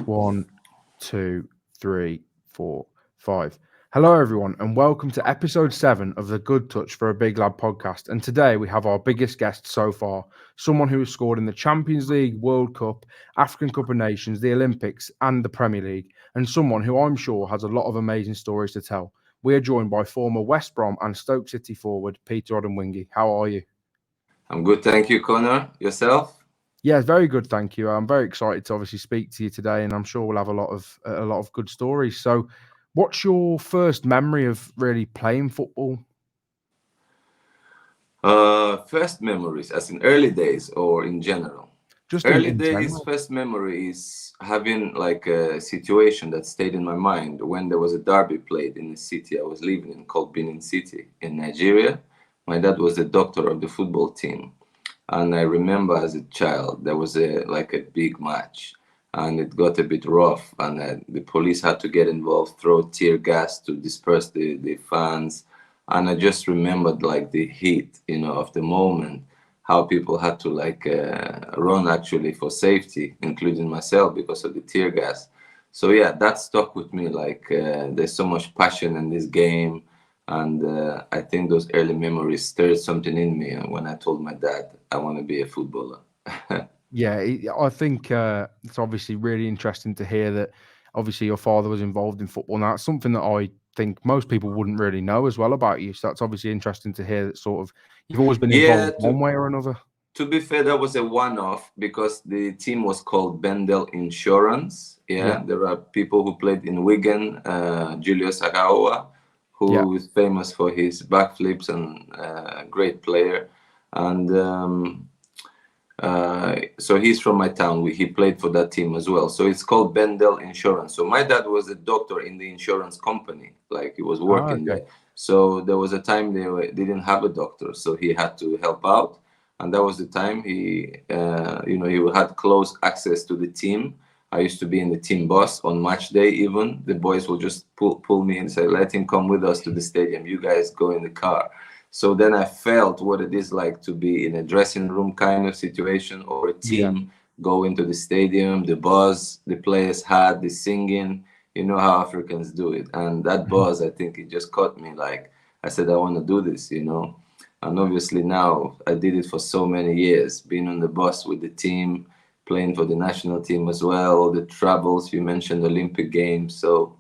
One, two, three, four, five. Hello, everyone, and welcome to episode 7 of the Good Touch for a Big Lad podcast. And today we have our biggest guest so far, someone who has scored in the Champions League, World Cup, African Cup of Nations, the Olympics, and the Premier League, and someone who I'm sure has a lot of amazing stories to tell. We are joined by former West Brom and Stoke City forward Peter Odemwingie. How are you? I'm good, thank you, Connor. Yourself? Yeah, very good, thank you. I'm very excited to obviously speak to you today, and I'm sure we'll have a lot of good stories. So, what's your first memory of really playing football? First memories, as in early days or in general? Just Early in days, general. first memory is having like a situation that stayed in my mind when there was a derby played in the city I was living in called Benin City in Nigeria. My dad was the doctor of the football team. And I remember as a child, there was a big match and it got a bit rough and the police had to get involved, throw tear gas to disperse the fans. And I just remembered like the heat, of the moment, how people had to run actually for safety, including myself because of the tear gas. So yeah, that stuck with me. There's so much passion in this game, and I think those early memories stirred something in me when I told my dad I want to be a footballer. Yeah, I think it's obviously really interesting to hear that obviously your father was involved in football. Now, it's something that I think most people wouldn't really know as well about you. So that's obviously interesting to hear that sort of you've always been Yeah, involved one way or another. to be fair, that was a one-off because the team was called Bendel Insurance. Yeah, Yeah, there are people who played in Wigan, Julius Agawa, yeah, who is famous for his backflips and great player. And so he's from my town. He played for that team as well. So it's called Bendel Insurance. So my dad was a doctor in the insurance company, like he was working okay, there. So there was a time they didn't have a doctor, so he had to help out, and that was the time he had close access to the team. I used to be in the team bus on match day. Even the boys will just pull me and say, "Let him come with us to the stadium. You guys go in the car." So then I felt what it is like to be in a dressing room kind of situation or a yeah, team go into the stadium, the buzz the players had, the singing, you know how Africans do it. And that buzz, I think it just caught me. Like I said, I want to do this. And obviously now I did it for so many years, being on the bus with the team, playing for the national team as well, all the travels, you mentioned Olympic Games. So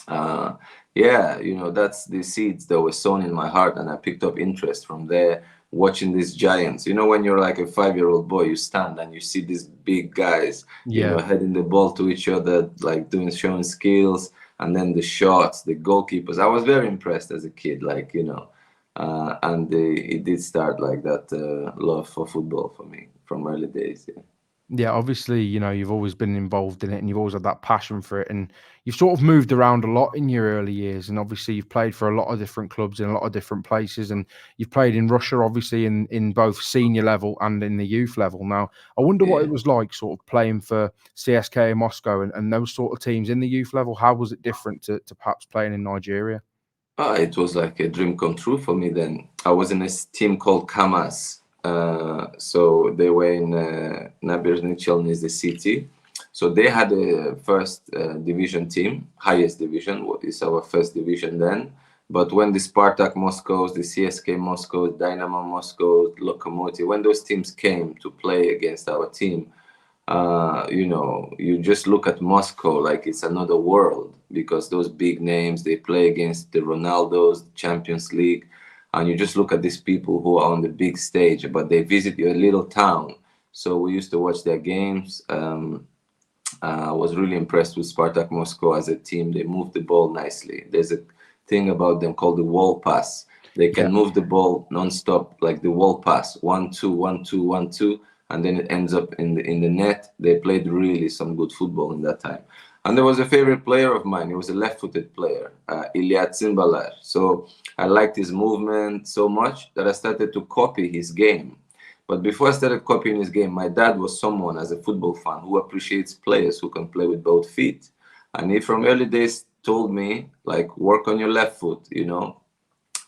uh, yeah, that's the seeds that were sown in my heart, and I picked up interest from there, watching these giants. When you're like a 5-year-old boy, you stand and you see these big guys, yeah. heading the ball to each other, like showing skills, and then the shots, the goalkeepers. I was very impressed as a kid, and it did start like that love for football for me from early days. Yeah. Yeah, obviously, you've always been involved in it and you've always had that passion for it. And you've sort of moved around a lot in your early years. And obviously, you've played for a lot of different clubs in a lot of different places. And you've played in Russia, obviously, in both senior level and in the youth level. Now, I wonder what Yeah. it was like sort of playing for CSKA Moscow and those sort of teams in the youth level. How was it different to perhaps playing in Nigeria? It was like a dream come true for me then. I was in a team called Kamas. So they were in Nabiernik Chelny, the city. So they had a first division team, highest division, what is our first division then. But when the Spartak Moscow, the CSK Moscow, Dynamo Moscow, Lokomotiv, when those teams came to play against our team, you just look at Moscow like it's another world because those big names, they play against the Ronaldos, the Champions League, and you just look at these people who are on the big stage, but they visit your little town. So we used to watch their games. I was really impressed with Spartak Moscow as a team. They move the ball nicely. There's a thing about them called the wall pass. They Yeah. can move the ball non-stop, like the wall pass, 1-2, 1-2, 1-2, and then it ends up in the net. They played really some good football in that time. And there was a favorite player of mine. He was a left-footed player, Ilya Tsimbalar. So I liked his movement so much that I started to copy his game. But before I started copying his game, my dad was someone, as a football fan, who appreciates players who can play with both feet. And he, from early days, told me, like, work on your left foot.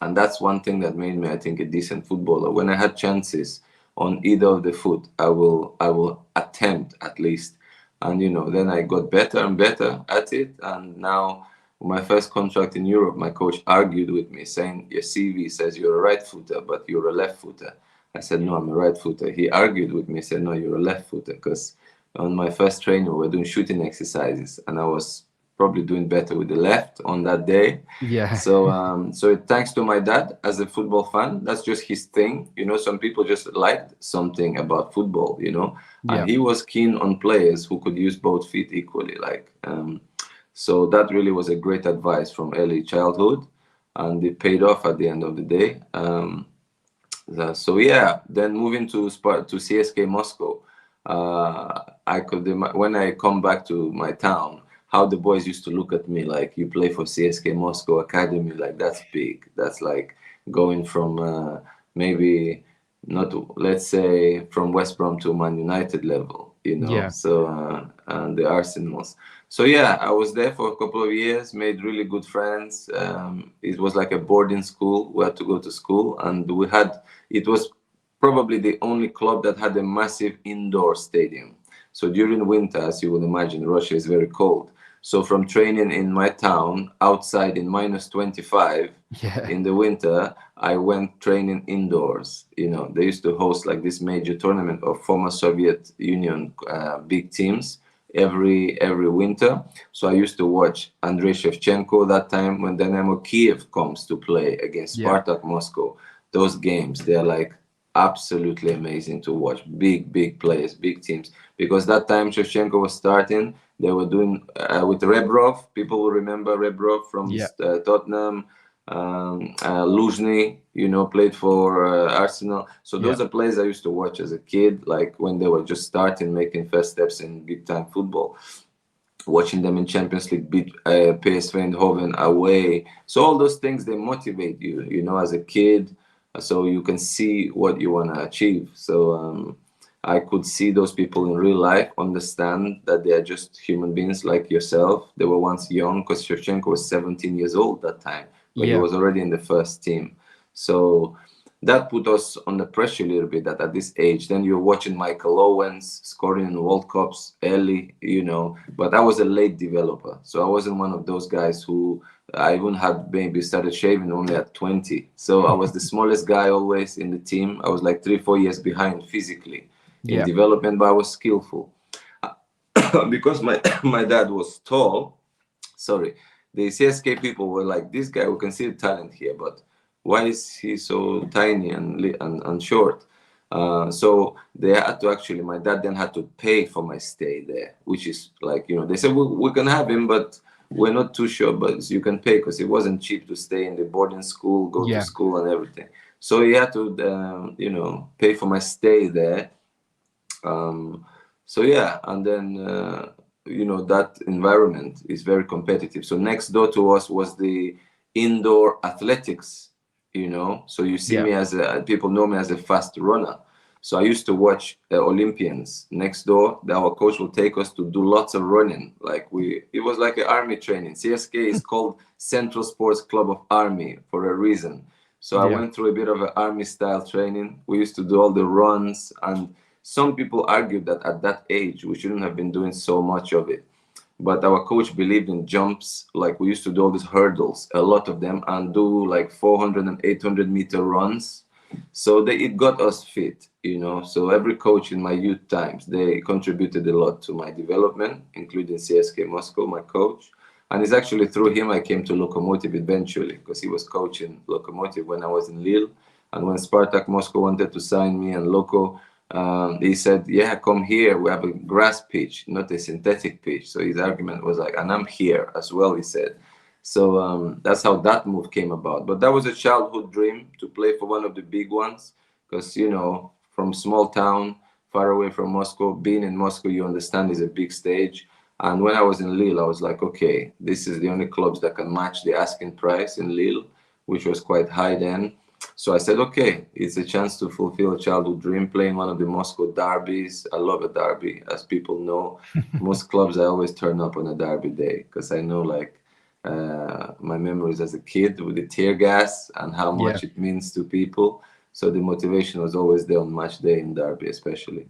And that's one thing that made me, I think, a decent footballer. When I had chances on either of the foot, I will attempt at least And then I got better and better at it. And now my first contract in Europe, my coach argued with me, saying, your CV says you're a right footer, but you're a left footer. I said, no, I'm a right footer. He argued with me, said, no, you're a left footer, because on my first training we were doing shooting exercises, and I was probably doing better with the left on that day. Yeah. So thanks to my dad, as a football fan, that's just his thing. Some people just liked something about football, Yeah. and he was keen on players who could use both feet equally. So that really was a great advice from early childhood, and it paid off at the end of the day. So yeah, then moving to CSK Moscow, I could when I come back to my town, how the boys used to look at me like, you play for CSK Moscow Academy, like that's big. That's like going from maybe not, let's say, from West Brom to Man United level, Yeah. So and the Arsenals. So yeah, I was there for a couple of years, made really good friends. It was like a boarding school. We had to go to school, and it was probably the only club that had a massive indoor stadium. So during winter, as you would imagine, Russia is very cold. So from training in my town outside in -25 Yeah. in the winter, I went training indoors. They used to host like this major tournament of former Soviet Union big teams every winter. So I used to watch Andrei Shevchenko that time when Dynamo Kiev comes to play against Yeah. Spartak Moscow. Those games, they're like absolutely amazing to watch. Big players, big teams. Because that time Shevchenko was starting, they were doing with Rebrov. People will remember Rebrov from Yeah. Tottenham. Luzhny, played for Arsenal. So Yeah. those are players I used to watch as a kid, like when they were just starting, making first steps in big time football. Watching them in Champions League beat PSV Eindhoven away. So all those things, they motivate you, as a kid, so you can see what you want to achieve. So I could see those people in real life, understand that they are just human beings like yourself. They were once young, because Shevchenko was 17 years old that time, but he Yeah. was already in the first team. So that put us under pressure a little bit, that at this age, then you're watching Michael Owens scoring in World Cups early, but I was a late developer. So I wasn't one of those guys who, I even had maybe started shaving only at 20. So I was the smallest guy always in the team. I was like 3-4 years behind physically in Yeah. development, but I was skillful. Because my dad was tall, sorry, the CSK people were like, this guy, we can see the talent here, but why is he so tiny and short? So they had to actually, my dad then had to pay for my stay there, which is like, they said, we can have him, but we're not too sure, but you can pay, because it wasn't cheap to stay in the boarding school, go to Yeah. school and everything. So he had to, pay for my stay there. So yeah, and then that environment is very competitive. So next door to us was the indoor athletics. So you see Yeah. me people know me as a fast runner. So I used to watch Olympians next door. Our coach will take us to do lots of running. It was like an army training. CSK is called Central Sports Club of Army for a reason. So I Yeah. went through a bit of an army style training. We used to do all the runs, and some people argued that at that age we shouldn't have been doing so much of it. But our coach believed in jumps. Like, we used to do all these hurdles, a lot of them, and do like 400 and 800-meter runs. So it got us fit. So every coach in my youth times, they contributed a lot to my development, including CSK Moscow, my coach. And it's actually through him I came to Lokomotiv eventually, because he was coaching Lokomotiv when I was in Lille. And when Spartak Moscow wanted to sign me and Loco, he said, yeah, come here. We have a grass pitch, not a synthetic pitch. So his argument was like, and I'm here as well, he said. So that's how that move came about. But that was a childhood dream, to play for one of the big ones, because, from small town, far away from Moscow, being in Moscow, you understand, is a big stage. And when I was in Lille, I was like, okay, this is the only clubs that can match the asking price in Lille, which was quite high then. So I said, okay, it's a chance to fulfill a childhood dream, playing one of the Moscow derbies. I love a derby, as people know. Most clubs, I always turn up on a derby day, because I know, like, my memories as a kid with the tear gas and how Yeah. much it means to people. So the motivation was always there on match day in derby, especially.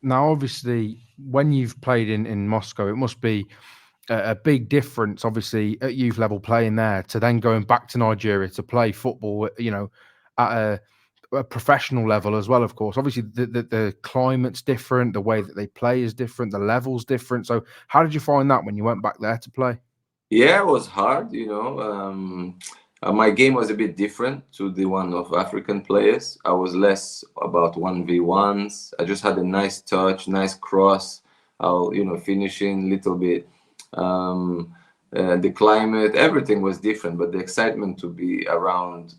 Now, obviously, when you've played in Moscow, it must be a big difference, obviously, at youth level playing there to then going back to Nigeria to play football, at a professional level as well, of course. Obviously, the climate's different, the way that they play is different, the level's different. So how did you find that when you went back there to play? Yeah, it was hard, my game was a bit different to the one of African players. I was less about 1v1s. I just had a nice touch, nice cross. I'll, finishing a little bit. The climate, everything was different, but the excitement to be around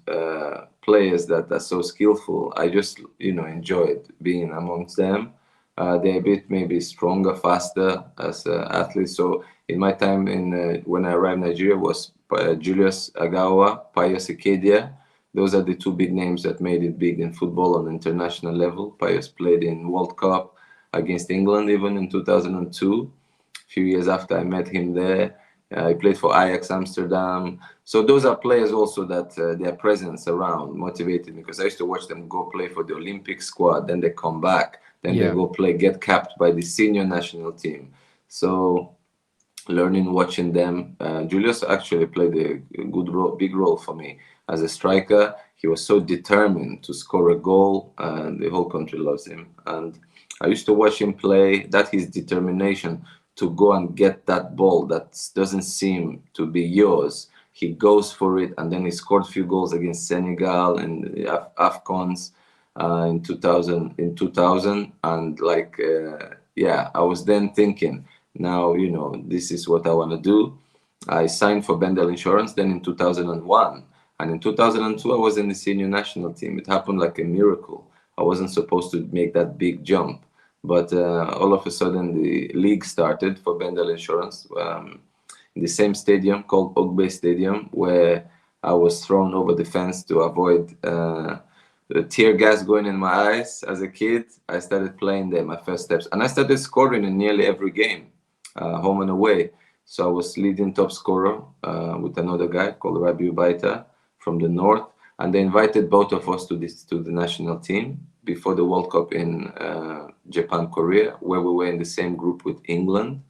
players that are so skillful, I just, enjoyed being amongst them. They're a bit maybe stronger, faster as athletes. So in my time when I arrived in Nigeria was Julius Agawa, Pius Ikedia. Those are the two big names that made it big in football on international level. Pius played in World Cup against England even in 2002. A few years after I met him there. He played for Ajax Amsterdam. So those are players also that their presence around motivated me, because I used to watch them go play for the Olympic squad, then they come back, then they go play, get capped by the senior national team. So learning, watching them. Julius actually played a good role, big role for me as a striker. He was so determined to score a goal, and the whole country loves him. And I used to watch him play. That his determination to go and get that ball that doesn't seem to be yours. He goes for it, and then he scored a few goals against Senegal and the AFCONs in 2000. And I was then thinking, now, this is what I want to do. I signed for Bendel Insurance then in 2001. And in 2002, I was in the senior national team. It happened like a miracle. I wasn't supposed to make that big jump. But all of a sudden, the league started for Bendel Insurance in the same stadium called Ogbe Stadium, where I was thrown over the fence to avoid the tear gas going in my eyes. As a kid, I started playing there, my first steps. And I started scoring in nearly every game, home and away. So I was leading top scorer with another guy called Rabiu Baita from the north. And they invited both of us to the national team before the World Cup in Japan, Korea, where we were in the same group with England.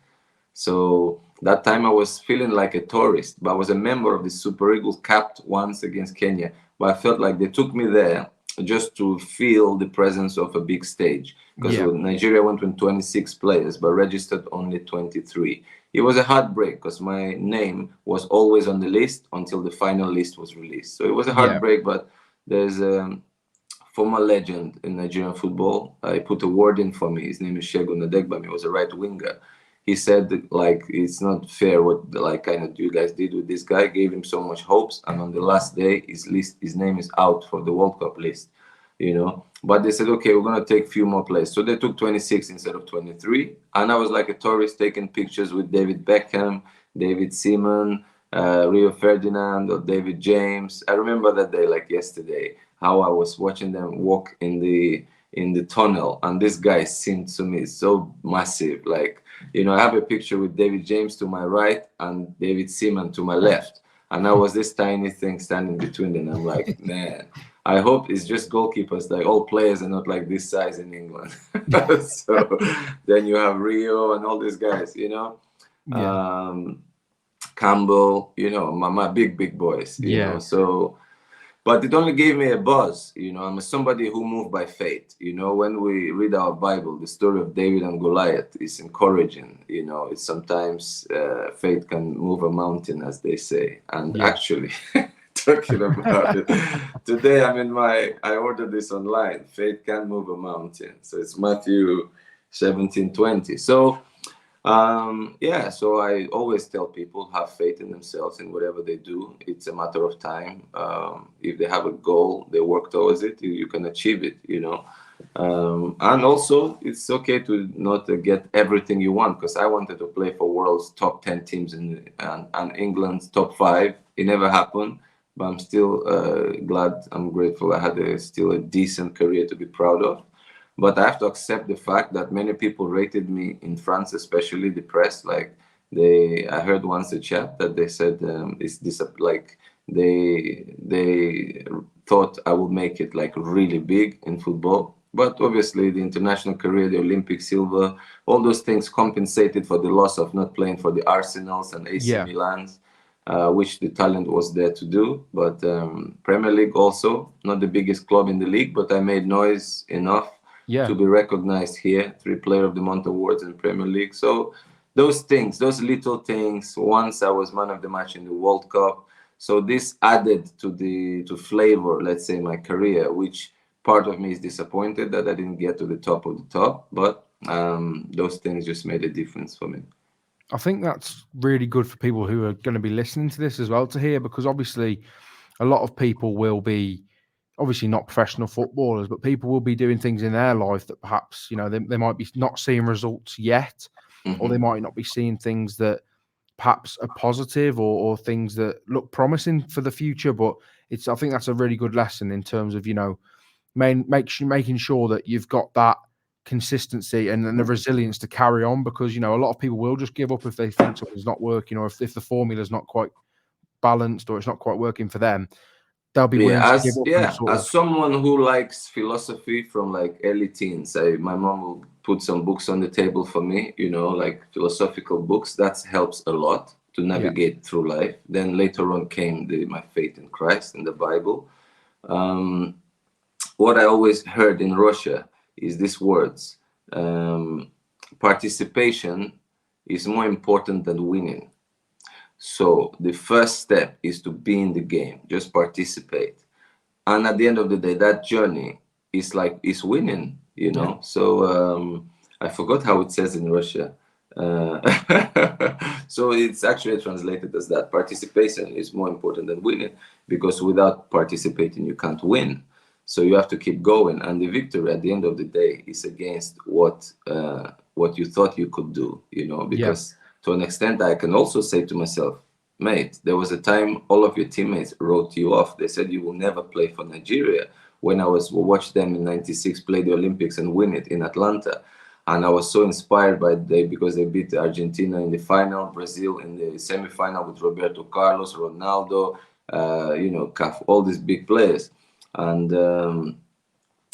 So that time I was feeling like a tourist, but I was a member of the Super Eagles, capped once against Kenya. But I felt like they took me there just to feel the presence of a big stage, because Nigeria went with 26 players but registered only 23. It was a heartbreak because my name was always on the list until the final list was released. So it was a heartbreak, but there's a former legend in Nigerian football. He put a word in for me. His name is Segun Odegbami. He was a right winger. He said, it's not fair what kind of you guys did with this guy. Gave him so much hopes, and on the last day, his name is out for the World Cup list. But they said, okay, we're gonna take a few more players. So they took 26 instead of 23, and I was like a tourist taking pictures with David Beckham, David Seaman, Rio Ferdinand, or David James. I remember that day like yesterday, how I was watching them walk in the tunnel, and this guy seemed to me so massive. I have a picture with David James to my right and David Seaman to my left, and I was this tiny thing standing between them. I'm like, man, I hope it's just goalkeepers, like all players are not like this size in England. So then you have Rio and all these guys, Campbell, my big boys, so. But it only gave me a buzz, I'm somebody who moved by faith. When we read our Bible, the story of David and Goliath is encouraging. It's sometimes faith can move a mountain, as they say. And actually, talking about it, today I ordered this online. Faith can move a mountain. So it's Matthew 17:20. So so I always tell people, have faith in themselves in whatever they do. It's a matter of time. If they have a goal, they work towards it, you can achieve it, and also it's okay to not get everything you want, because I wanted to play for world's top 10 teams and England's top 5. It never happened, but I'm still glad, I'm grateful I had still a decent career to be proud of. But I have to accept the fact that many people rated me in France, especially the press. I heard once a chat that they said they thought I would make it really big in football. But obviously, the international career, the Olympic silver, all those things compensated for the loss of not playing for the Arsenals and AC Yeah. Milans, which the talent was there to do. But Premier League also, not the biggest club in the league, but I made noise enough Yeah. to be recognized here, 3 Player of the Month awards in Premier League. So those things, those little things. Once I was man of the match in the World Cup. So this added to flavor, let's say, my career, which part of me is disappointed that I didn't get to the top of the top, but those things just made a difference for me. I think that's really good for people who are going to be listening to this as well to hear, because obviously a lot of people will be obviously not professional footballers, but people will be doing things in their life that perhaps, they might be not seeing results yet, or they Hmm. might not be seeing things that perhaps are positive or things that look promising for the future. But I think that's a really good lesson in terms of, making sure that you've got that consistency and the resilience to carry on, because, a lot of people will just give up if they think something's not working, or if the formula's not quite balanced or it's not quite working for them. They'll be willing to give up and sort As of, someone who likes philosophy from like early teens, my mom will put some books on the table for me, like philosophical books. That helps a lot to yeah, navigate through life. Then later on came my faith in Christ and the Bible. Um, what I always heard in Russia is these words: participation is more important than winning. So the first step is to be in the game, just participate. And at the end of the day, that journey is winning, yeah, So I forgot how it says in Russia. Uh, so it's actually translated as that participation is more important than winning, because without participating, you can't win. So you have to keep going, and the victory at the end of the day is against what you thought you could do, yeah, because to an extent, I can also say to myself, mate, there was a time all of your teammates wrote you off. They said you will never play for Nigeria. When I was watched them in '96 play the Olympics and win it in Atlanta, and I was so inspired by they because they beat Argentina in the final, Brazil in the semi-final with Roberto Carlos, Ronaldo, all these big players, and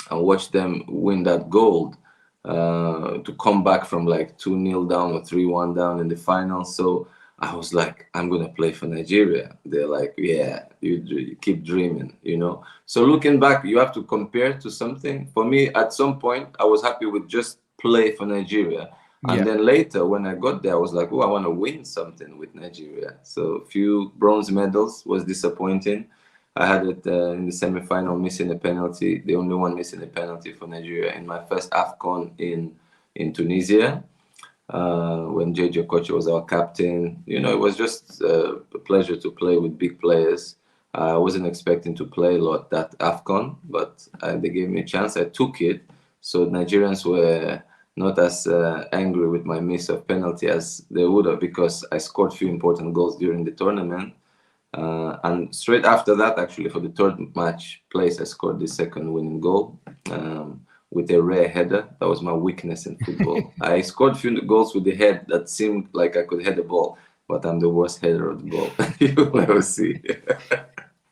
I watched them win that gold to come back from like 2-0 down or 3-1 down in the final. So I was like, I'm going to play for Nigeria. They're like, yeah, you keep dreaming, So looking back, you have to compare to something. For me, at some point, I was happy with just play for Nigeria. And yeah, then later, when I got there, I was like, oh, I want to win something with Nigeria. So a few bronze medals was disappointing. I had it in the semi-final, missing a penalty, the only one missing a penalty for Nigeria in my first AFCON in Tunisia, when JJ Koch was our captain. It was just a pleasure to play with big players. I wasn't expecting to play a lot that AFCON, but they gave me a chance. I took it. So Nigerians were not as angry with my miss of penalty as they would have, because I scored few important goals during the tournament. And straight after that, actually, for the third match place, I scored the second winning goal with a rare header. That was my weakness in football. I scored few goals with the head that seemed like I could head the ball, but I'm the worst header of the ball you will ever see.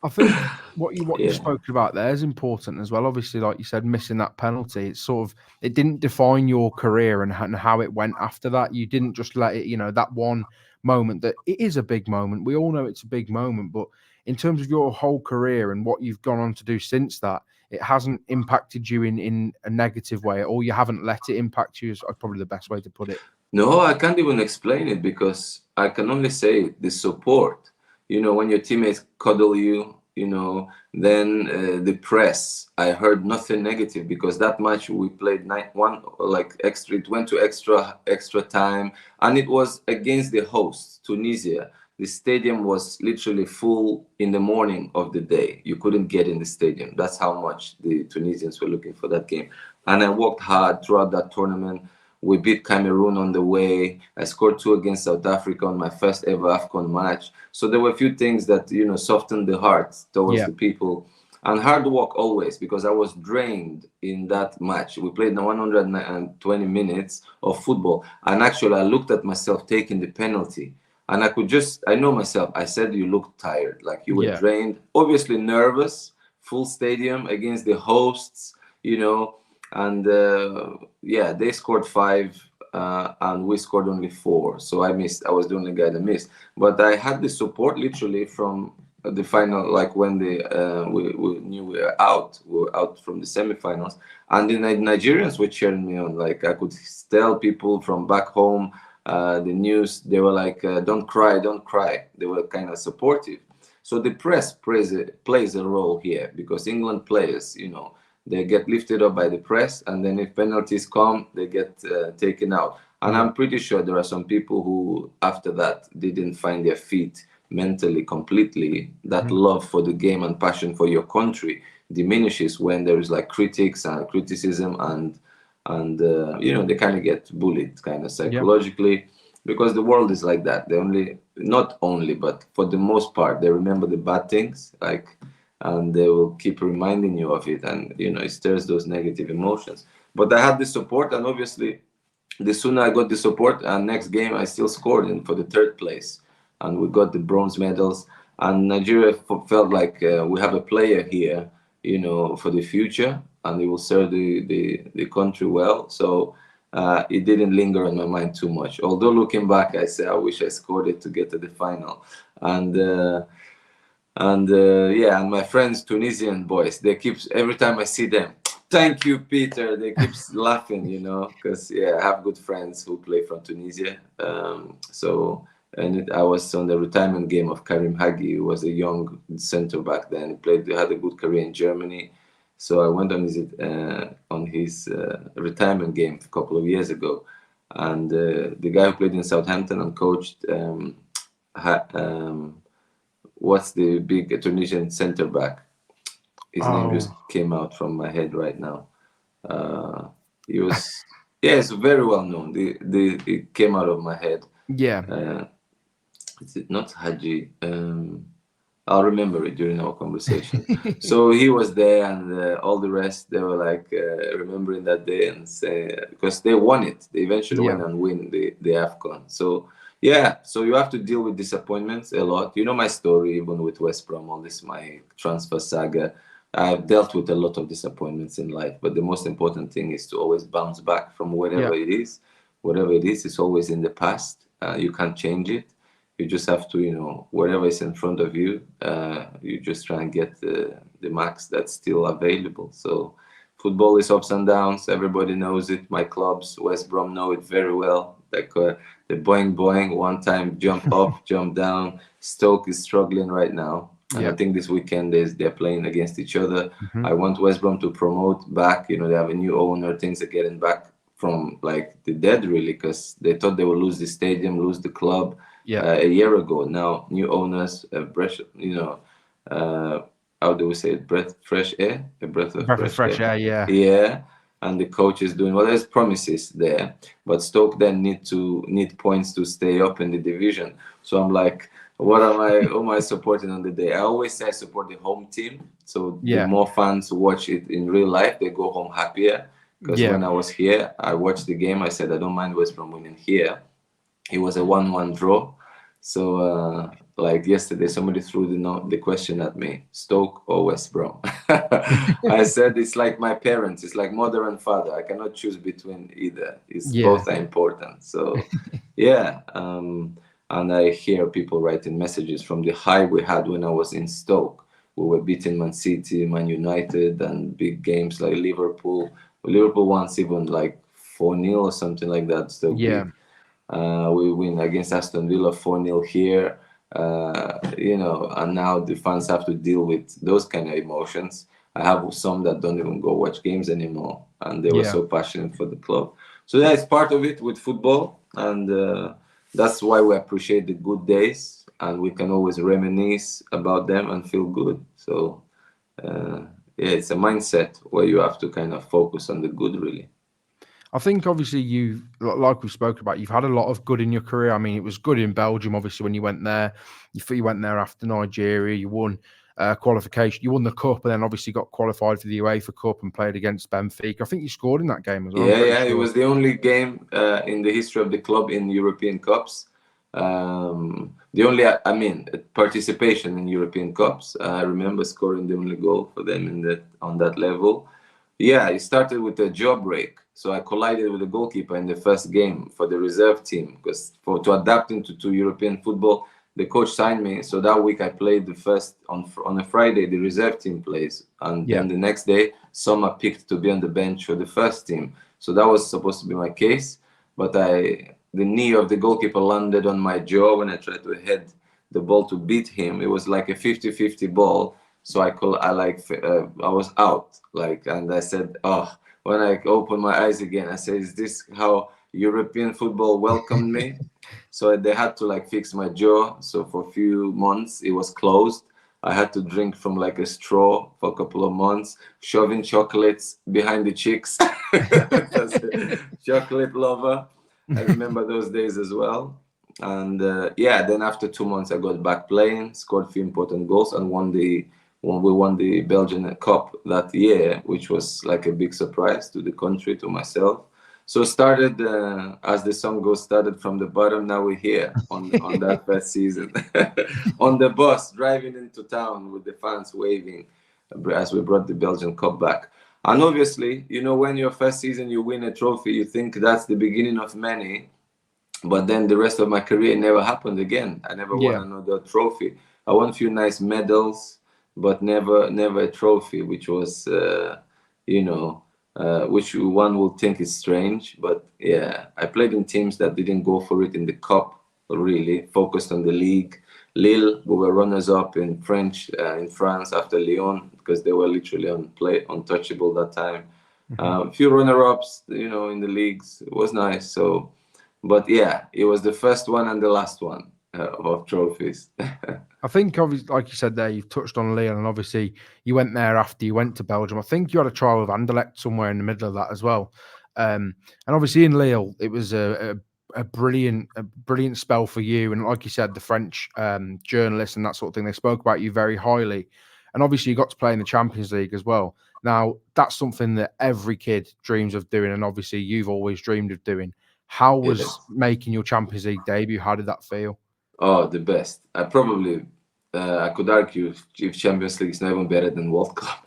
I think what you've Yeah. spoken about there is important as well. Obviously, like you said, missing that penalty, it's sort of, it didn't define your career and how it went after that. You didn't just let it, that one moment, that it is a big moment. We all know it's a big moment, but in terms of your whole career and what you've gone on to do since that, it hasn't impacted you in a negative way, or you haven't let it impact you, is probably the best way to put it. No, I can't even explain it, because I can only say the support. When your teammates cuddle you, then the press. I heard nothing negative, because that match we played 9-1, like extra. It went to extra time, and it was against the host, Tunisia. The stadium was literally full in the morning of the day. You couldn't get in the stadium. That's how much the Tunisians were looking for that game. And I worked hard throughout that tournament. We beat Cameroon on the way. I scored 2 against South Africa on my first ever AFCON match. So there were a few things that, softened the heart towards Yeah, the people. And hard work always, because I was drained in that match. We played 120 minutes of football. And actually, I looked at myself taking the penalty. And I know myself. I said, you looked tired, like you were yeah, drained, obviously nervous, full stadium against the hosts, and yeah, they scored five, and we scored only four. So I missed. I was the only guy that missed. But I had the support literally from the final, like when we knew we were out from the semifinals, and the Nigerians were cheering me on. Like I could tell people from back home, the news, they were like, "Don't cry, don't cry." They were kind of supportive. So the press plays a role here because England players, they get lifted up by the press, and then if penalties come, they get taken out. And Yeah. I'm pretty sure there are some people who, after that, didn't find their feet mentally completely. That love for the game and passion for your country diminishes when there is like critics and criticism, and they kind of get bullied kind of Yeah. psychologically, because the world is like that. They only, not only, but for the most part, they remember the bad things, like, and they will keep reminding you of it, and it stirs those negative emotions. But I had the support, and obviously the sooner I got the support, and next game I still scored in for the third place, and we got the bronze medals. And Nigeria felt like we have a player here, for the future, and he will serve the country well. So it didn't linger on my mind too much. Although looking back, I say I wish I scored it to get to the final. And yeah, and my friends, Tunisian boys, they keep, every time I see them, thank you, Peter. They keep laughing, because yeah, I have good friends who play from Tunisia. I was on the retirement game of Karim Hagi, who was a young center back then. He had a good career in Germany. So I went on his retirement game a couple of years ago, and the guy who played in Southampton and coached. What's the big Tunisian center back? His name just came out from my head right now. He was, yes, very well known. It came out of my head. Yeah. Is it not Haji? I'll remember it during our conversation. So he was there, and all the rest, they were like remembering that day and say, because they won it. They eventually went and win the AFCON. So yeah, so you have to deal with disappointments a lot. You know my story, even with West Brom, all this, my transfer saga. I've dealt with a lot of disappointments in life, but the most important thing is to always bounce back from whatever it is. Whatever it is, it's always in the past. You can't change it. You just have to, whatever is in front of you, you just try and get the max that's still available. So football is ups and downs. Everybody knows it. My clubs, West Brom, know it very well. Like the boing boing, one time jump up, jump down. Stoke is struggling right now. And I think this weekend they're playing against each other. I want West Brom to promote back. They have a new owner. Things are getting back from like the dead, really, because they thought they would lose the stadium, lose the club. A year ago. Now new owners, how do we say it? Fresh air, a breath of fresh air. Yeah. Yeah, and the coach is doing well. There's promises there, but Stoke then need points to stay up in the division. So I'm like, who am I supporting on the day? I always say I support the home team. So the more fans watch it in real life, they go home happier. Because when I was here, I watched the game. I said I don't mind West Brom winning here. It was a 1-1 draw. So, like yesterday, somebody threw the question at me: Stoke or West Brom? I said it's like my parents. It's like mother and father. I cannot choose between either. Both are important. So, yeah. And I hear people writing messages from the high we had when I was in Stoke. We were beating Man City, Man United, and big games like Liverpool. Liverpool once even like 4-0 or something like that. Stoke beat. We win against Aston Villa 4-0 here, and now the fans have to deal with those kind of emotions. I have some that don't even go watch games anymore, and they were so passionate for the club. So that's part of it with football, and that's why we appreciate the good days, and we can always reminisce about them and feel good. So yeah, it's a mindset where you have to kind of focus on the good, really. I think obviously like we spoke about, you've had a lot of good in your career. I mean, it was good in Belgium, obviously, when you went there. You went there after Nigeria. You won qualification. You won the cup, and then obviously got qualified for the UEFA Cup and played against Benfica. I think you scored in that game as well. Yeah. It was the only game in the history of the club in European Cups. The only, participation in European Cups. I remember scoring the only goal for them on that level. Yeah, it started with a jaw break. So I collided with the goalkeeper in the first game for the reserve team because for to adapt into to European football, the coach signed me. So that week I played the first on a Friday. The reserve team plays, and Yeah. then the next day, Soma picked to be on the bench for the first team. So that was supposed to be my case, but the knee of the goalkeeper landed on my jaw when I tried to head the ball to beat him. It was like a 50-50 ball. So I was out, like, and I said, oh, when I opened my eyes again, I said, is this how European football welcomed me? So they had to like fix my jaw. So for a few months it was closed. I had to drink from like a straw for a couple of months, shoving chocolates behind the cheeks. That's a chocolate lover. I remember those days as well. And yeah, then after 2 months, I got back playing, scored a few important goals, and won the when we won the Belgian Cup that year, which was like a big surprise to the country, to myself. So started as the song goes, started from the bottom. Now we're here on that first season, on the bus driving into town with the fans waving as we brought the Belgian Cup back. And obviously, you know, when your first season you win a trophy, you think that's the beginning of many. But then the rest of my career never happened again. I never won Yeah. another trophy. I won a few nice medals, but never a trophy, which was, you know, which one would think is strange. But yeah, I played in teams that didn't go for it in the cup, really focused on the league. Lille, we were runners up in French in France after Lyon because they were literally untouchable that time. A few runner-ups, you know, in the leagues. It was nice. So, but yeah, it was the first one and the last one of trophies. I think, obviously, like you said there, you've touched on Lille, and obviously you went there after you went to Belgium. I think you had a trial with Anderlecht somewhere in the middle of that as well. And obviously in Lille, it was a brilliant spell for you. And like you said, the French journalists and that sort of thing, they spoke about you very highly. And obviously you got to play in the Champions League as well. Now, that's something that every kid dreams of doing, and obviously you've always dreamed of doing. How was Yes. making your Champions League debut? How did that feel? Oh, the best. I could argue if Champions League is not even better than World Cup.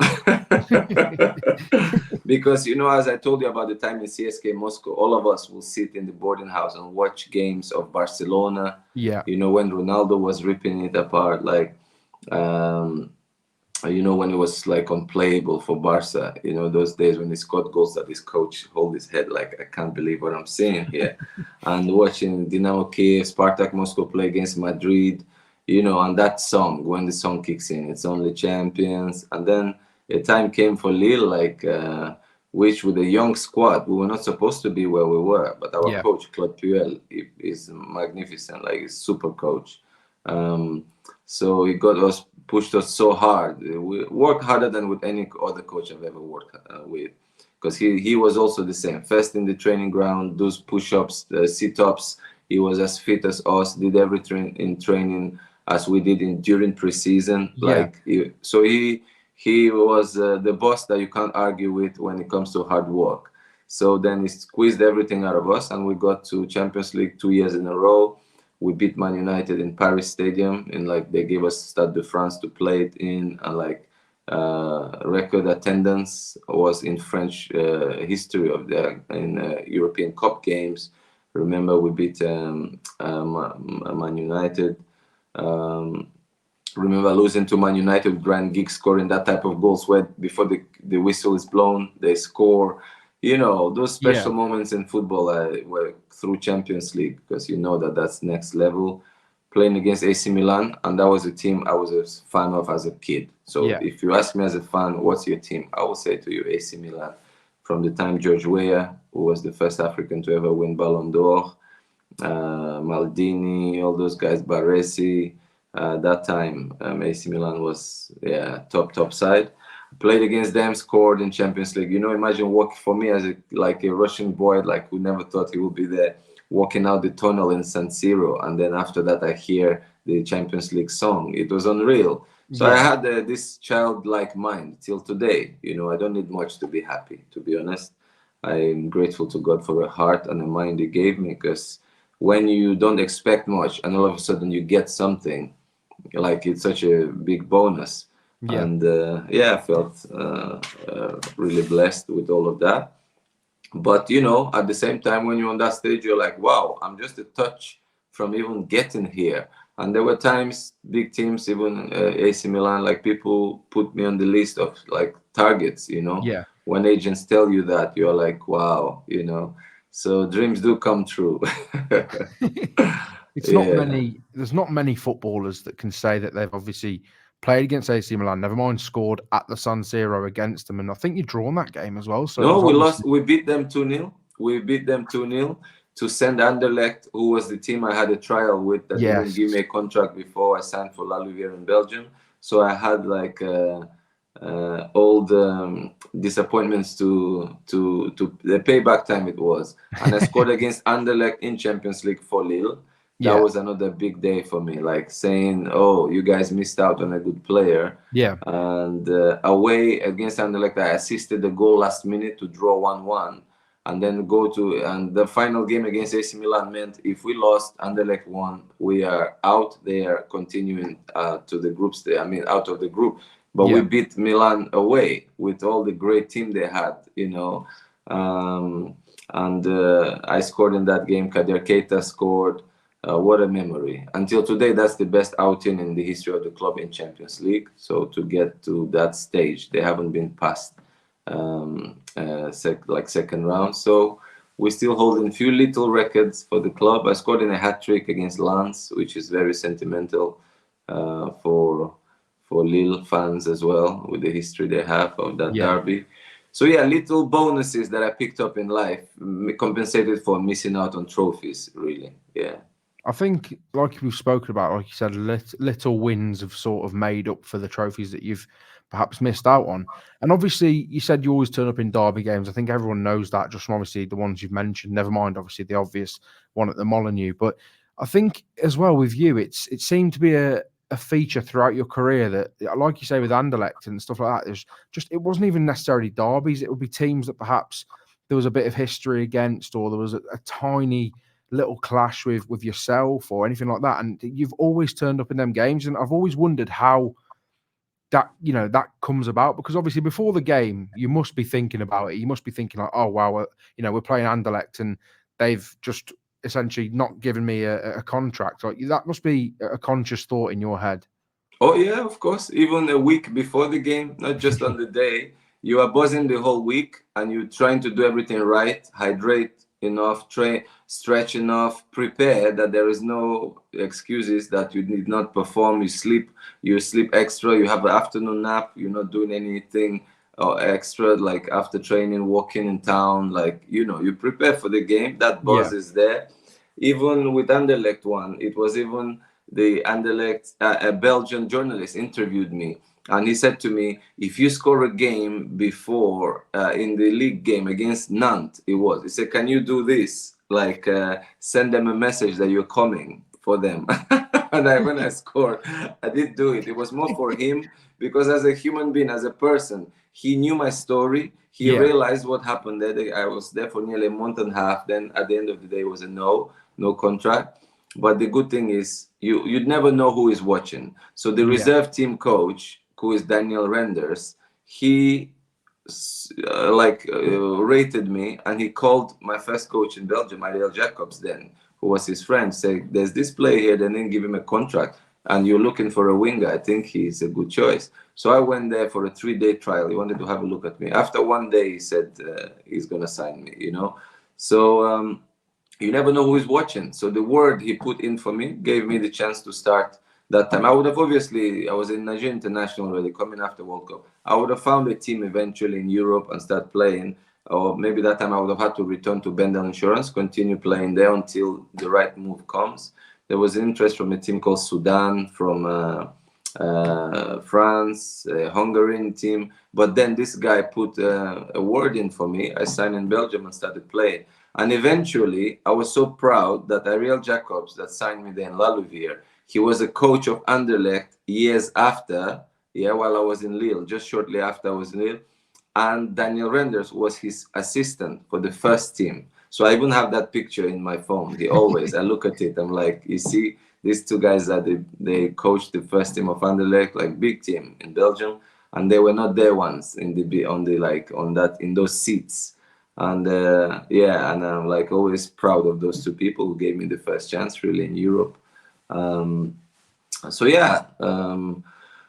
Because, you know, as I told you about the time in CSK Moscow, all of us will sit in the boarding house and watch games of Barcelona. Yeah. You know, when Ronaldo was ripping it apart, like, you know, when it was like unplayable for Barca, you know, those days when he scored goals that his coach hold his head like, I can't believe what I'm seeing here. And watching Dinamo Kiev, Spartak Moscow play against Madrid, you know, and that song, when the song kicks in, it's only champions. And then a time came for Lille, like, which with a young squad, we were not supposed to be where we were. But our Yeah. coach, Claude Puel, is magnificent, like, he's super coach. So he got us, pushed us so hard. We worked harder than with any other coach I've ever worked with, because he was also the same. First in the training ground, those push-ups, sit-ups. He was as fit as us. Did everything in training as we did during preseason. Yeah. So he was the boss that you can't argue with when it comes to hard work. So then he squeezed everything out of us, and we got to Champions League 2 years in a row. We beat Man United in Paris Stadium, and like they gave us Stade de France to play it in, and like record attendance was in French history of the European Cup games. Remember, we beat Man United. Um, Remember losing to Man United with Ryan Giggs scoring that type of goals where before the whistle is blown, they score. You know, those Yeah. special moments in football were through Champions League, because you know that that's next level. Playing against AC Milan, and that was a team I was a fan of as a kid. So Yeah. if you ask me as a fan, what's your team? I will say to you AC Milan. From the time George Weah, who was the first African to ever win Ballon d'Or, Maldini, all those guys, Baresi. That time, AC Milan was top side. Played against them, scored in Champions League. You know, imagine walking for me as a Russian boy, like who never thought he would be there, walking out the tunnel in San Siro, and then after that I hear the Champions League song. It was unreal. So I Yeah. had this childlike mind till today. You know, I don't need much to be happy, to be honest. I'm grateful to God for a heart and a mind He gave me, because when you don't expect much and all of a sudden you get something, like it's such a big bonus. Yeah. And yeah, I felt really blessed with all of that. But at the same time, when you're on that stage, you're like, wow, I'm just a touch from even getting here. And there were times, big teams, even AC Milan, like people put me on the list of like targets. Yeah. When agents tell you that, you're like, wow. So dreams do come true. It's not Yeah. many. There's not many footballers that can say that they've obviously played against AC Milan. Never mind scored at the San Siro against them, and I think you drawn that game as well. So it No, was we obviously lost. We beat them 2-0. We beat them 2-0 to send Anderlecht, who was the team I had a trial with that didn't yes, give me a contract before I signed for La Louvière in Belgium. So I had like all the disappointments to the payback time it was. And I scored against Anderlecht in Champions League for Lille. That yeah, was another big day for me, like saying, "Oh, you guys missed out on a good player." yeah, And away against Anderlecht, I assisted the goal last minute to draw 1-1, and then and the final game against AC Milan meant if we lost, Anderlecht won, we are out. They are continuing to the group stage. I mean, out of the group. But we yeah. beat Milan away with all the great team they had. And I scored in that game. Kader Keita scored. What a memory. Until today, that's the best outing in the history of the club in Champions League. So to get to that stage, they haven't been past second round. So we're still holding a few little records for the club. I scored in a hat-trick against Lens, which is very sentimental for Lille fans as well, with the history they have of that Yeah. derby. So yeah, little bonuses that I picked up in life compensated for missing out on trophies, really. Yeah. I think, like we've spoken about, like you said, little wins have sort of made up for the trophies that you've perhaps missed out on. And obviously, you said you always turn up in derby games. I think everyone knows that, just from obviously the ones you've mentioned. Never mind, obviously, the obvious one at the Molineux. But I think as well with you, it seemed to be a feature throughout your career that, like you say, with Anderlecht and stuff like that, it wasn't even necessarily derbies. It would be teams that perhaps there was a bit of history against, or there was a tiny little clash with yourself or anything like that, and you've always turned up in them games. And I've always wondered how that comes about, because obviously before the game you must be thinking about it. You must be thinking like, oh wow, we're playing Anderlecht and they've just essentially not given me a contract. Like, that must be a conscious thought in your head. Oh yeah, of course. Even a week before the game, not just on the day. You are buzzing the whole week, and you're trying to do everything right. Hydrate enough, train, stretch enough, prepare that there is no excuses that you did not perform. You sleep extra. You have an afternoon nap. You're not doing anything extra, like after training, walking in town. Like you prepare for the game. That Yeah, buzz is there. Even with Anderlecht one, it was even the Anderlecht, a Belgian journalist interviewed me, and he said to me, if you score a game before in the league game against Nantes, he said, can you do this? Like send them a message that you're coming for them. And when I scored, I did do it. It was more for him, because as a human being, as a person, he knew my story. He yeah, realized what happened there. I was there for nearly a month and a half. Then at the end of the day, it was a no contract. But the good thing is you'd never know who is watching. So the yeah, reserve team coach, who is Daniel Renders, he rated me, and he called my first coach in Belgium, Ariel Jacobs, then, who was his friend, say, there's this player here, they didn't give him a contract, and you're looking for a winger. I think he's a good choice. So I went there for a 3-day trial. He wanted to have a look at me. After one day, he said he's going to sign me, So you never know who is watching. So the word he put in for me gave me the chance to start that time. I would have I was in Nigeria international already, coming after World Cup. I would have found a team eventually in Europe and start playing. Or maybe that time I would have had to return to Bendel Insurance, continue playing there until the right move comes. There was interest from a team called Sudan, from France, a Hungarian team. But then this guy put a word in for me. I signed in Belgium and started playing. And eventually, I was so proud that Ariel Jacobs, that signed me there in La Louvière, he was a coach of Anderlecht years after, while I was in Lille, just shortly after I was in Lille. And Daniel Renders was his assistant for the first team. So I even have that picture in my phone. I look at it, I'm like, you see, these two guys that they coached the first team of Anderlecht, like big team in Belgium, and they were not there once in those seats. And and I'm like always proud of those two people who gave me the first chance really in Europe. Um, so yeah,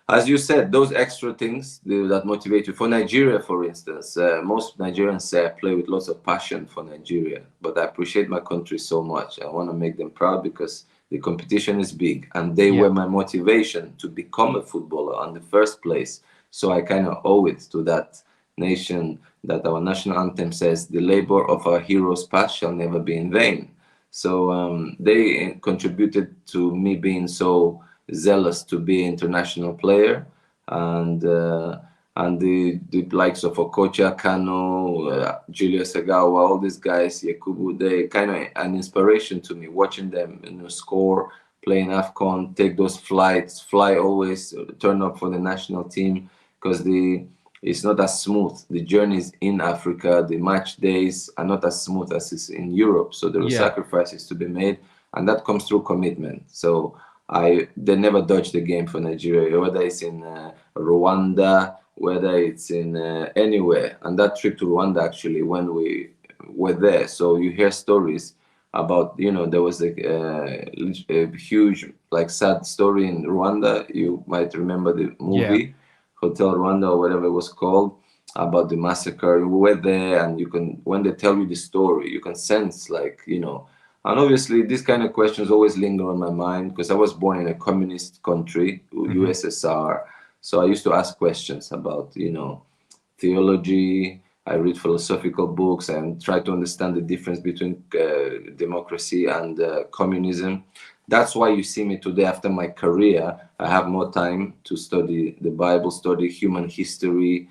as you said, those extra things that motivate you. For Nigeria, for instance, most Nigerians say I play with lots of passion for Nigeria, but I appreciate my country so much. I want to make them proud because the competition is big, and they were my motivation to become a footballer in the first place. So I kind of owe it to that nation that our national anthem says, "The labor of our heroes past shall never be in vain." So they contributed to me being so zealous to be an international player, and the likes of Okocha, Kano, Julius Agawa, all these guys, Yakubu, they kind of an inspiration to me. Watching them, score, play in AFCON, take those flights, fly always, turn up for the national team, because it's not as smooth. The journeys in Africa, the match days are not as smooth as it's in Europe. So there are sacrifices to be made, and that comes through commitment. So they never dodge the game for Nigeria, whether it's in Rwanda, whether it's in anywhere. And that trip to Rwanda, actually, when we were there, so you hear stories about, there was a huge, sad story in Rwanda. You might remember the movie Hotel Rwanda or whatever it was called, about the massacre. We were there, and when they tell you the story, you can sense, and obviously, these kind of questions always linger on my mind because I was born in a communist country, USSR. So I used to ask questions about, theology. I read philosophical books and try to understand the difference between democracy and communism. That's why you see me today, after my career, I have more time to study the Bible, study human history,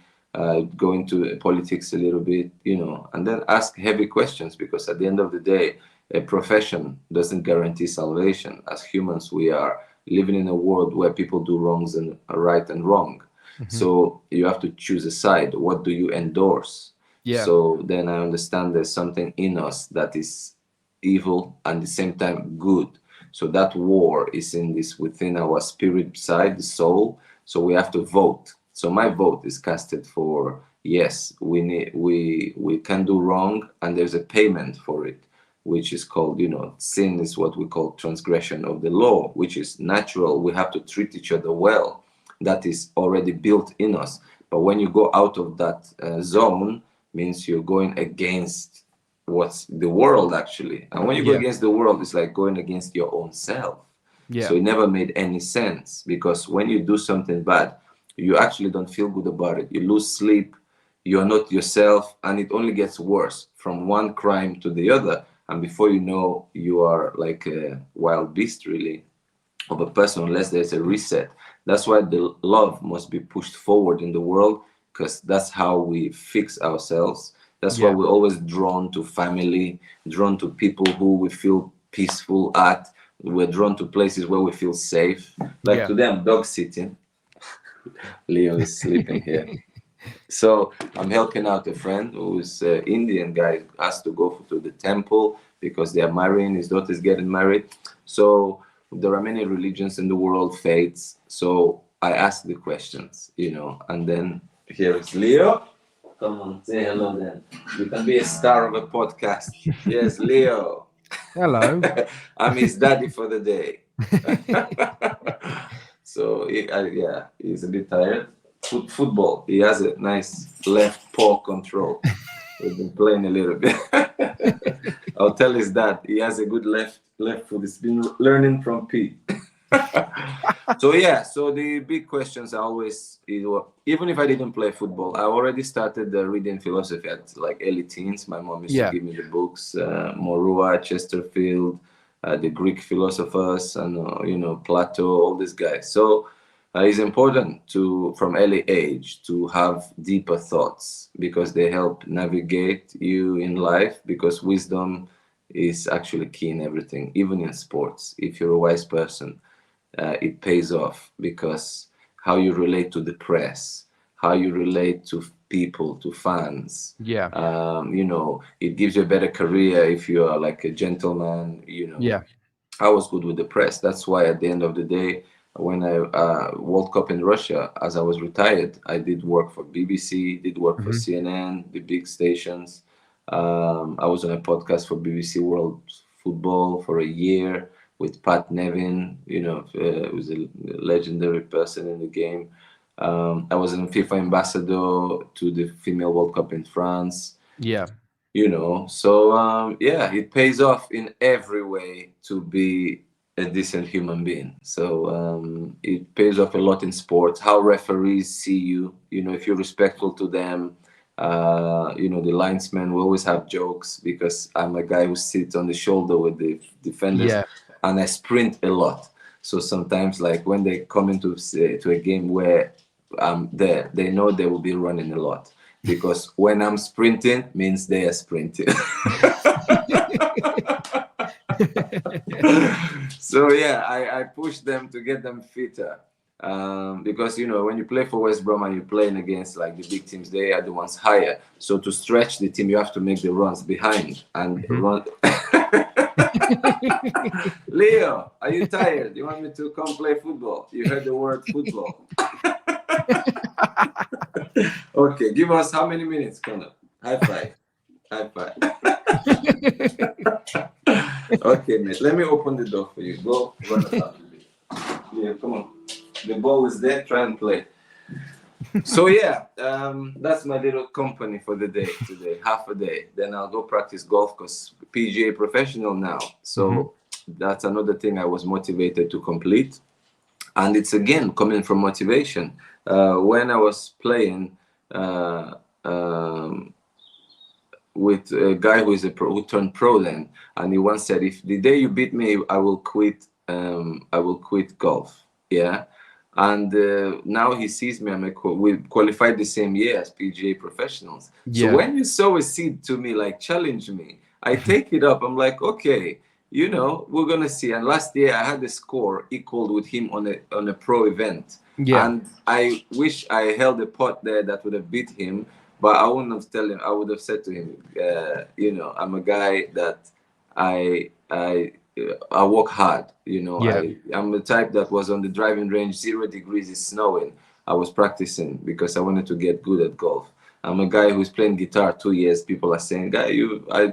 go into politics a little bit, and then ask heavy questions, because at the end of the day, a profession doesn't guarantee salvation. As humans, we are living in a world where people do wrongs and right and wrong. So you have to choose a side. What do you endorse? So then I understand there's something in us that is evil and at the same time good. So that war is within our spirit side, the soul. So we have to vote. So my vote is casted for yes. We can do wrong, and there's a payment for it, which is called, sin is what we call transgression of the law, which is natural. We have to treat each other well. That is already built in us. But when you go out of that zone, means you're going against what's the world, actually. And when you go against the world, it's like going against your own self. So it never made any sense, because when you do something bad, you actually don't feel good about it. You lose sleep, you're not yourself, and it only gets worse from one crime to the other. And before you know, you are like a wild beast, really, of a person, unless there's a reset. That's why the love must be pushed forward in the world, because that's how we fix ourselves. That's why we're always drawn to family, drawn to people who we feel peaceful at. We're drawn to places where we feel safe. Like today, I'm dog sitting. Leo is sleeping here. So I'm helping out a friend who's an Indian guy, has to go to the temple because they are marrying, his daughter's getting married. So there are many religions in the world, faiths. So I ask the questions, and then here is Leo. Come on, say hello then. You can be a star of a podcast. Yes, Leo. Hello. I'm his daddy for the day. So he's a bit tired. Football. He has a nice left paw control. We've been playing a little bit. I'll tell his dad he has a good left foot. He's been learning from Pete. So the big questions are always, even if I didn't play football, I already started reading philosophy at early teens. My mom used to give me the books, Morua, Chesterfield, the Greek philosophers, and Plato, all these guys. So it's important from early age to have deeper thoughts, because they help navigate you in life, because wisdom is actually key in everything, even in sports. If you're a wise person, it pays off, because how you relate to the press, how you relate to people, to fans. Yeah. You know, it gives you a better career if you are like a gentleman. You know, Yeah. I was good with the press. That's why at the end of the day, when I World Cup in Russia, as I was retired, I did work for BBC, did work for Hmm. CNN, the big stations. I was on a podcast for BBC World Football for a year with Pat Nevin. You know, who's a legendary person in the game. I was an FIFA ambassador to the Female World Cup in France. Yeah. You know, so yeah, it pays off in every way to be a decent human being. So it pays off a lot in sports, how referees see you. You know, if you're respectful to them. You know, the linesmen will always have jokes because I'm a guy who sits on the shoulder with the defenders, Yeah. and I sprint a lot. So sometimes, like when they come into to a game where I'm there, they know they will be running a lot, because when I'm sprinting means they are sprinting. So yeah, I push them to get them fitter. Because you know, when you play for West Brom and you're playing against like the big teams, they are the ones higher. So to stretch the team, you have to make the runs behind and Mhm. run. Leo, are you tired? You want me to come play football? You heard the word football. Okay, give us how many minutes, Connor? High five. High five. Okay, mate. Let me open the door for you. Go run around a bit. Yeah, come on. The ball is there. Try and play. So yeah, that's my little company for the day today. Half a day. Then I'll go practice golf because PGA professional now. So that's another thing I was motivated to complete. And it's again coming from motivation. When I was playing with a guy who is a pro, who turned pro then, and he once said, "If the day you beat me, I will quit. I will quit golf." Yeah, and now he sees me. We qualified the same year as PGA professionals. So Yeah. when you sow a seed to me, like challenge me, I take it up. I'm like, okay, you know, we're gonna see. And last year I had a score equal with him on a pro event, Yeah. and I wish I held a pot there that would have beat him. But I wouldn't have told him. I would have said to him, you know, I'm a guy that I I I work hard. You know, Yeah. I'm the type that was on the driving range, 0 degrees, it's snowing. I was practicing because I wanted to get good at golf. I'm a guy who's playing guitar 2 years. People are saying, "Guy,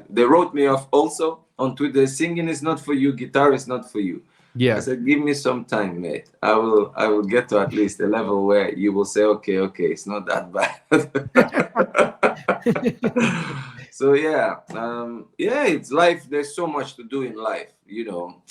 they wrote me off also on Twitter. Singing is not for you. Guitar is not for you." I Yeah. said, "Give me some time, mate. I will get to at least a level where you will say, okay, it's not that bad." So yeah, it's life. There's so much to do in life, you know.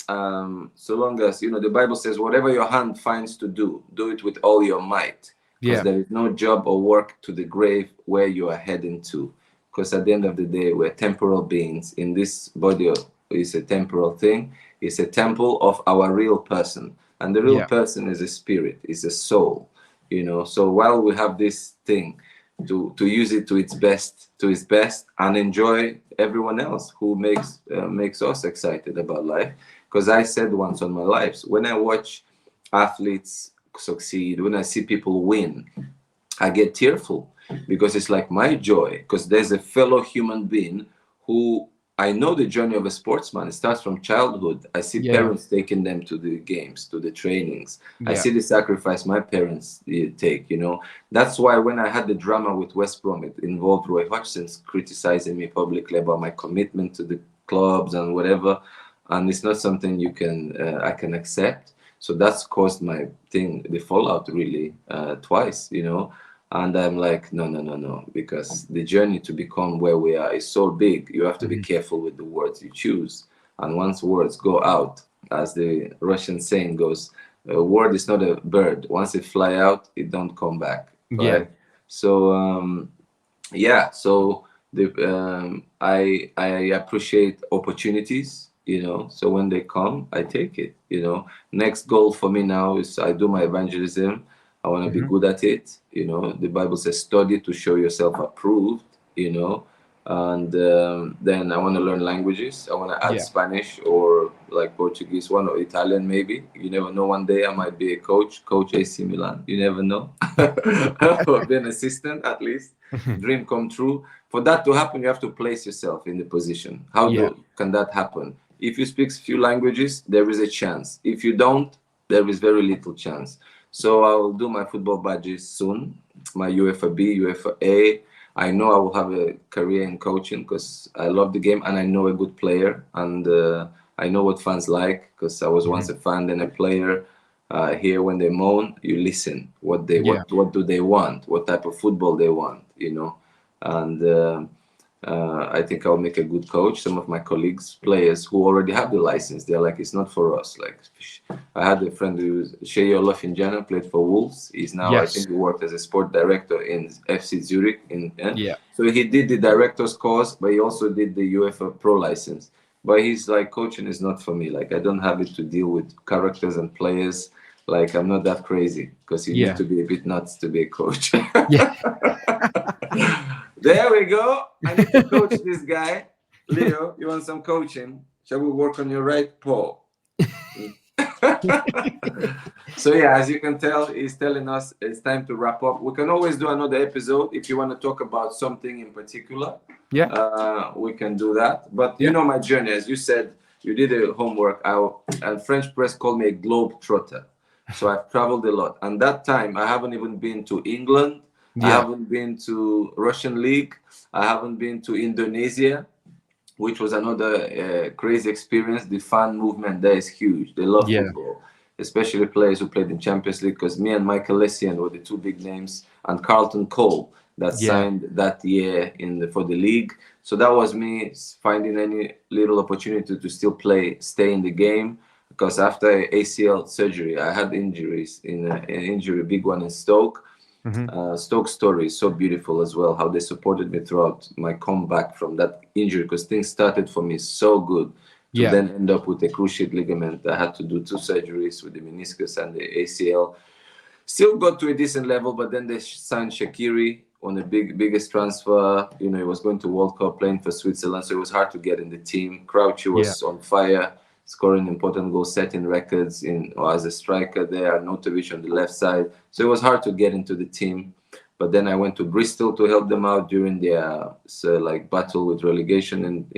So long as you know, the Bible says, "Whatever your hand finds to do, do it with all your might, because Yeah. there is no job or work to the grave where you are heading to." Because at the end of the day, we're temporal beings. In this body is a temporal thing. It's a temple of our real person, and the real Yeah. person is a spirit, is a soul. You know. So while we have this thing, to use it to its best, and enjoy everyone else who makes us excited about life. Because I said once on my lives, when I watch athletes succeed, when I see people win, I get tearful, because it's like my joy, because there's a fellow human being who, I know the journey of a sportsman. It starts from childhood. I see Yeah. parents taking them to the games, to the trainings. I Yeah. see the sacrifice my parents take, you know. That's why when I had the drama with West Brom, it involved Roy Hodgson criticizing me publicly about my commitment to the clubs and whatever. And it's not something I can accept. So that's caused my thing, the fallout really, twice, you know. And I'm like, no, because the journey to become where we are is so big. You have to be Mhm. careful with the words you choose. And once words go out, as the Russian saying goes, a word is not a bird. Once it fly out, it don't come back, Yeah. right? So yeah, so I appreciate opportunities, you know. So when they come, I take it, you know. Next goal for me now is I do my evangelism. I want to be Mhm. good at it, you know. The Bible says, study to show yourself approved, you know. And then I want to learn languages. I want to add Yeah. Spanish or like Portuguese one or Italian maybe. You never know. One day I might be a coach AC Milan. You never know. Or be an assistant at least. Dream come true. For that to happen, you have to place yourself in the position. Yeah. Can that happen? If you speak few languages, there is a chance. If you don't, there is very little chance. So I will do my football badges soon. My UEFA B, UEFA A. I know I will have a career in coaching because I love the game and I know a good player, and I know what fans like because I was once a fan then a player. Here when they moan, you listen. Yeah. What do they want? What type of football they want? You know, and I think I'll make a good coach. Some of my colleagues, players who already have the license, they're like, it's not for us. Like, I had a friend who was Shea Olofinjana, played for Wolves. He's now, I Yes. think, he worked as a sport director in FC Zurich. Yeah. So he did the director's course, but he also did the UEFA Pro license. But he's like, coaching is not for me. Like, I don't have it to deal with characters and players. Like, I'm not that crazy because you Yeah. need to be a bit nuts to be a coach. Yeah. There we go. I need to coach this guy. Leo, you want some coaching? Shall we work on your right paw? So yeah, as you can tell, he's telling us it's time to wrap up. We can always do another episode if you want to talk about something in particular. Yeah. We can do that. But you Yeah. know my journey, as you said, you did a homework. And French press called me a globe trotter. So I've traveled a lot. And that time, I haven't even been to England. I Yeah. haven't been to Russian League. I haven't been to Indonesia, which was another crazy experience. The fan movement there is huge. They love Yeah. football, especially players who played in Champions League. Because me and Michael Essien were the two big names, and Carlton Cole that Yeah. signed that year for the league. So that was me finding any little opportunity to still stay in the game. Because after ACL surgery, I had injuries an injury, big one in Stoke. Stoke's story is so beautiful as well, how they supported me throughout my comeback from that injury, because things started for me so good to Yeah. then end up with a cruciate ligament. I had to do 2 surgeries with the meniscus and the ACL. Still got to a decent level, but then they signed Shaqiri on the biggest transfer. You know, he was going to World Cup playing for Switzerland, so it was hard to get in the team. Crouchy was on fire, scoring important goals, setting records as a striker there. Notovic on the left side, so it was hard to get into the team. But then I went to Bristol to help them out during their battle with relegation.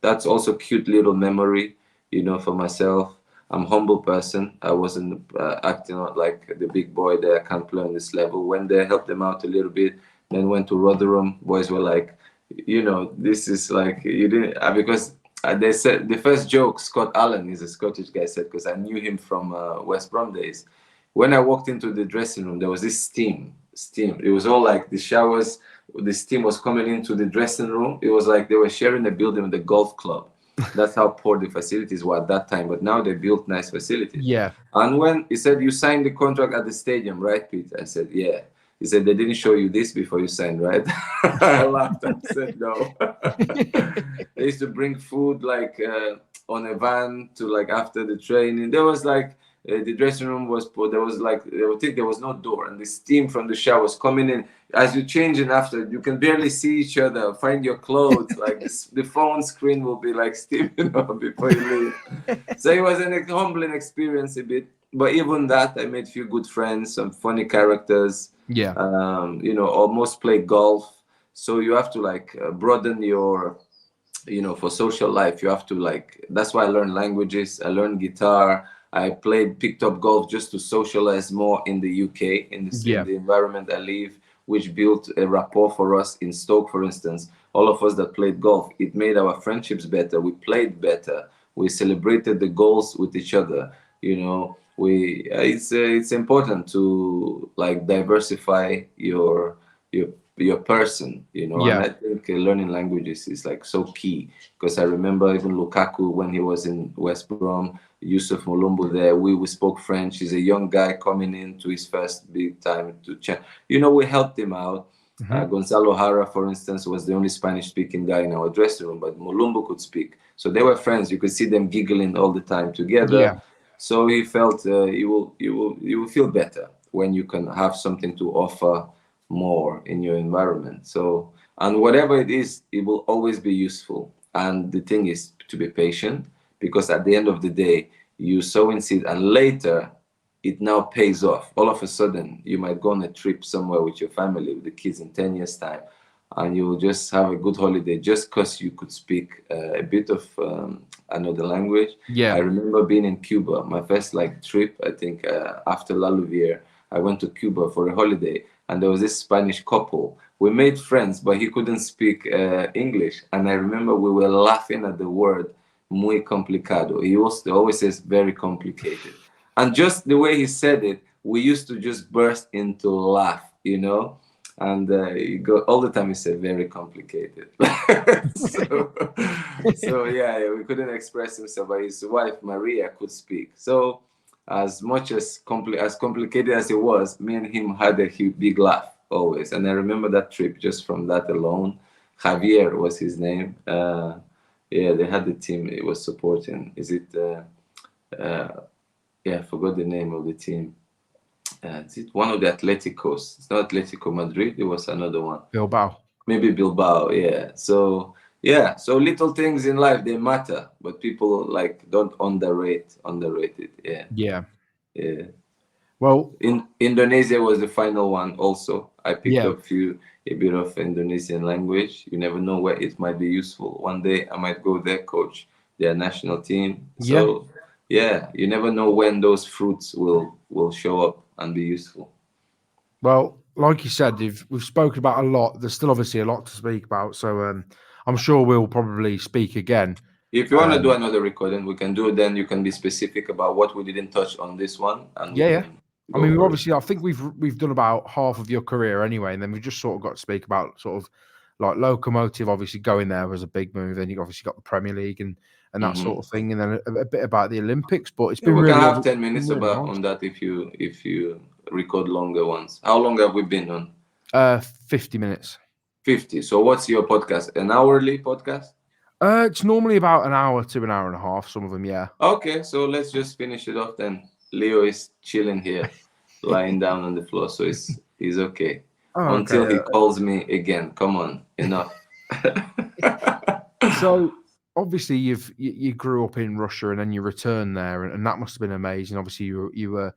That's also cute little memory, you know, for myself. I'm a humble person. I wasn't acting like the big boy there. I can't play on this level. When they helped them out a little bit, then went to Rotherham. Boys were like, you know, this is like, you didn't, because they said the first joke, Scott Allen is a Scottish guy, said, because I knew him from West Brom days. When I walked into the dressing room, there was this steam. It was all like the showers, the steam was coming into the dressing room. It was like they were sharing a building with the golf club. That's how poor the facilities were at that time. But now they built nice facilities. Yeah. And when he said, you signed the contract at the stadium, right, Peter? I said, yeah. He said, they didn't show you this before you signed, right? I laughed and said, no. They used to bring food on a van to after the training. There was the dressing room there was no door, and the steam from the shower was coming in. As you changing after, you can barely see each other, find your clothes. The phone screen will be steaming up before you leave. So it was an humbling experience a bit. But even that, I made a few good friends, some funny characters. Yeah. Almost play golf. So you have to broaden your, for social life. You have to that's why I learned languages. I learned guitar. I picked up golf just to socialize more in the UK, in the environment I live, which built a rapport for us in Stoke, for instance. All of us that played golf, it made our friendships better. We played better. We celebrated the goals with each other. You know, it's important to diversify your person. You know, and I think learning languages is so key, because I remember even Lukaku when he was in West Brom. Yusuf Mulumbu there. We spoke French. He's a young guy coming into his first big time to check. We helped him out. Gonzalo Hara, for instance, was the only Spanish-speaking guy in our dressing room, but Mulumbu could speak. So they were friends. You could see them giggling all the time together. Yeah. So he felt you will feel better when you can have something to offer more in your environment. So And whatever it is, it will always be useful. And the thing is to be patient, because at the end of the day, you sow in seed, and later it now pays off. All of a sudden, you might go on a trip somewhere with your family, with the kids in 10 years' time, and you'll just have a good holiday just because you could speak a bit of another language. I Yeah. remember being in Cuba, my first like trip, I think after La Louvière, I went to Cuba for a holiday, and there was this Spanish couple. We made friends, but he couldn't speak English. And I remember we were laughing at the word muy complicado. He always says very complicated. And just the way he said it, we used to just burst into laugh, you know? And he go all the time. He said very complicated. so, so yeah, we couldn't express himself, but his wife Maria could speak. So as much as complicated as it was, me and him had a huge, big laugh always. And I remember that trip just from that alone. Javier was his name. Yeah, they had the team. It was supporting. Is it? Yeah, I forgot the name of the team. Is it one of the Atleticos? It's not Atletico Madrid. It was another one. Bilbao. Maybe Bilbao. Yeah. So yeah. So little things in life, they matter, but people like don't underrate it. Yeah. Yeah. Yeah. Well, In Indonesia was the final one also. I picked yeah. up a bit of Indonesian language. You never know where it might be useful. One day I might go there, coach their national team. Yeah. So yeah, you never know when those fruits will show up and be useful. Well, like you said, we've spoken about a lot. There's still obviously a lot to speak about. So I'm sure we'll probably speak again. If you want to do another recording, we can do it. Then you can be specific about what we didn't touch on this one, and we Yeah. can I go mean, for it. obviously, I think we've done about half of your career anyway, and then we've just sort of got to speak about sort of like Locomotive. Obviously, going there was a big move. Then you obviously got the Premier League and that sort of thing, and then a bit about the Olympics. But it's Yeah, been we can really, have 10 been minutes really about nice. on that if you record longer ones. How long have we been on? 50 minutes. 50. So what's your podcast? An hourly podcast? It's normally about an hour to an hour and a half. Some of them, yeah. Okay, so let's just finish it off then. Leo is chilling here, lying down on the floor, so he's okay. Oh, Until okay. he calls me again. Come on, enough. So obviously you grew up in Russia and then you returned there, and that must have been amazing. Obviously you were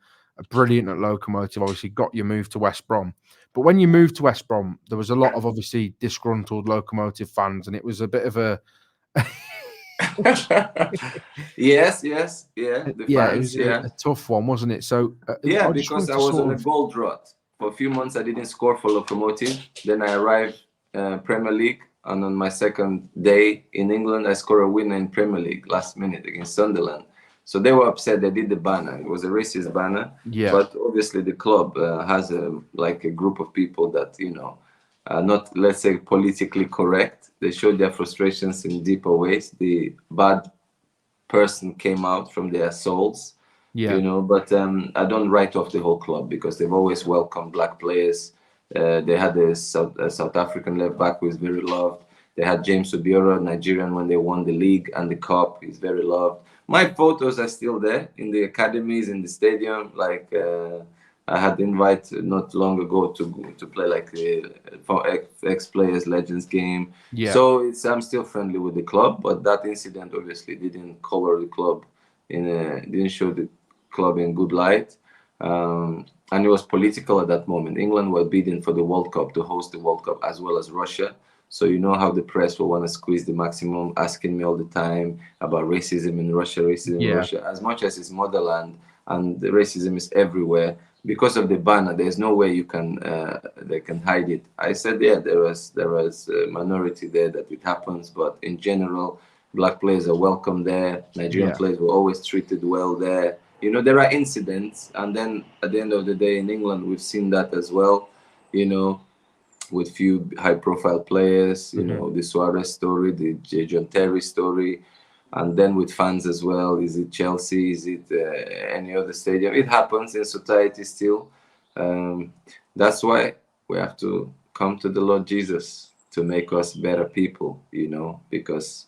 brilliant at Locomotive. Obviously got your move to West Brom, but when you moved to West Brom, there was a lot of obviously disgruntled Locomotive fans, and it was a bit of a Yes, yeah, the yeah, it fans, was yeah. a tough one, wasn't it? So Yeah, I just because wanted I to was on sort a of gold drought. For a few months, I didn't score for Locomotive. Then I arrived Premier League, and on my second day in England, I scored a winner in Premier League last minute against Sunderland. So they were upset. They did the banner. It was a racist banner. yeah, But obviously, the club has a group of people that are not, let's say, politically correct. They showed their frustrations in deeper ways. The bad person came out from their souls, yeah, but I don't write off the whole club because they've always welcomed black players. They had a South African left back who is very loved. They had James Obiora, Nigerian, when they won the league and the cup. He's very loved. My photos are still there in the academies, in the stadium. Like I had invite not long ago to play like for ex players legends game. yeah, So I'm still friendly with the club, but that incident obviously didn't color the club didn't show the club in good light. And it was political at that moment. England were bidding for the World Cup to host the World Cup as well as Russia. So you know how the press will want to squeeze the maximum, asking me all the time about racism in Russia, racism in yeah, Russia. As much as it's motherland and the racism is everywhere, because of the banner, there's no way they can hide it. I said, yeah, there was a minority there that it happens, but in general, black players are welcome there. Nigerian yeah, players were always treated well there. There are incidents, and then at the end of the day in England, we've seen that as well. With few high-profile players. The Suarez story, the John Terry story, and then with fans as well. Is it Chelsea? Is it any other stadium? It happens in society still. That's why we have to come to the Lord Jesus to make us better people. Because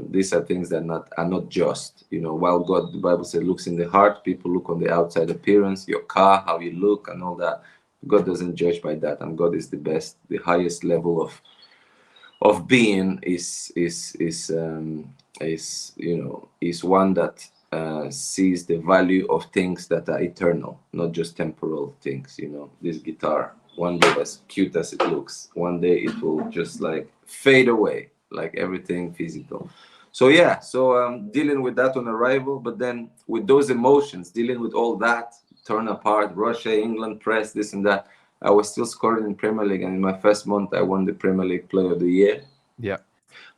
these are things that are not just. While God, the Bible says, looks in the heart, people look on the outside appearance, your car, how you look, and all that. God doesn't judge by that, and God is the best. The highest level of being is is one that sees the value of things that are eternal, not just temporal things. This guitar, one day, as cute as it looks, one day it will just like fade away, like everything physical. So yeah, dealing with that on arrival, but then with those emotions, dealing with all that, torn apart, Russia, England, press, this and that, I was still scoring in Premier League, and in my first month, I won the Premier League Player of the Year. Yeah.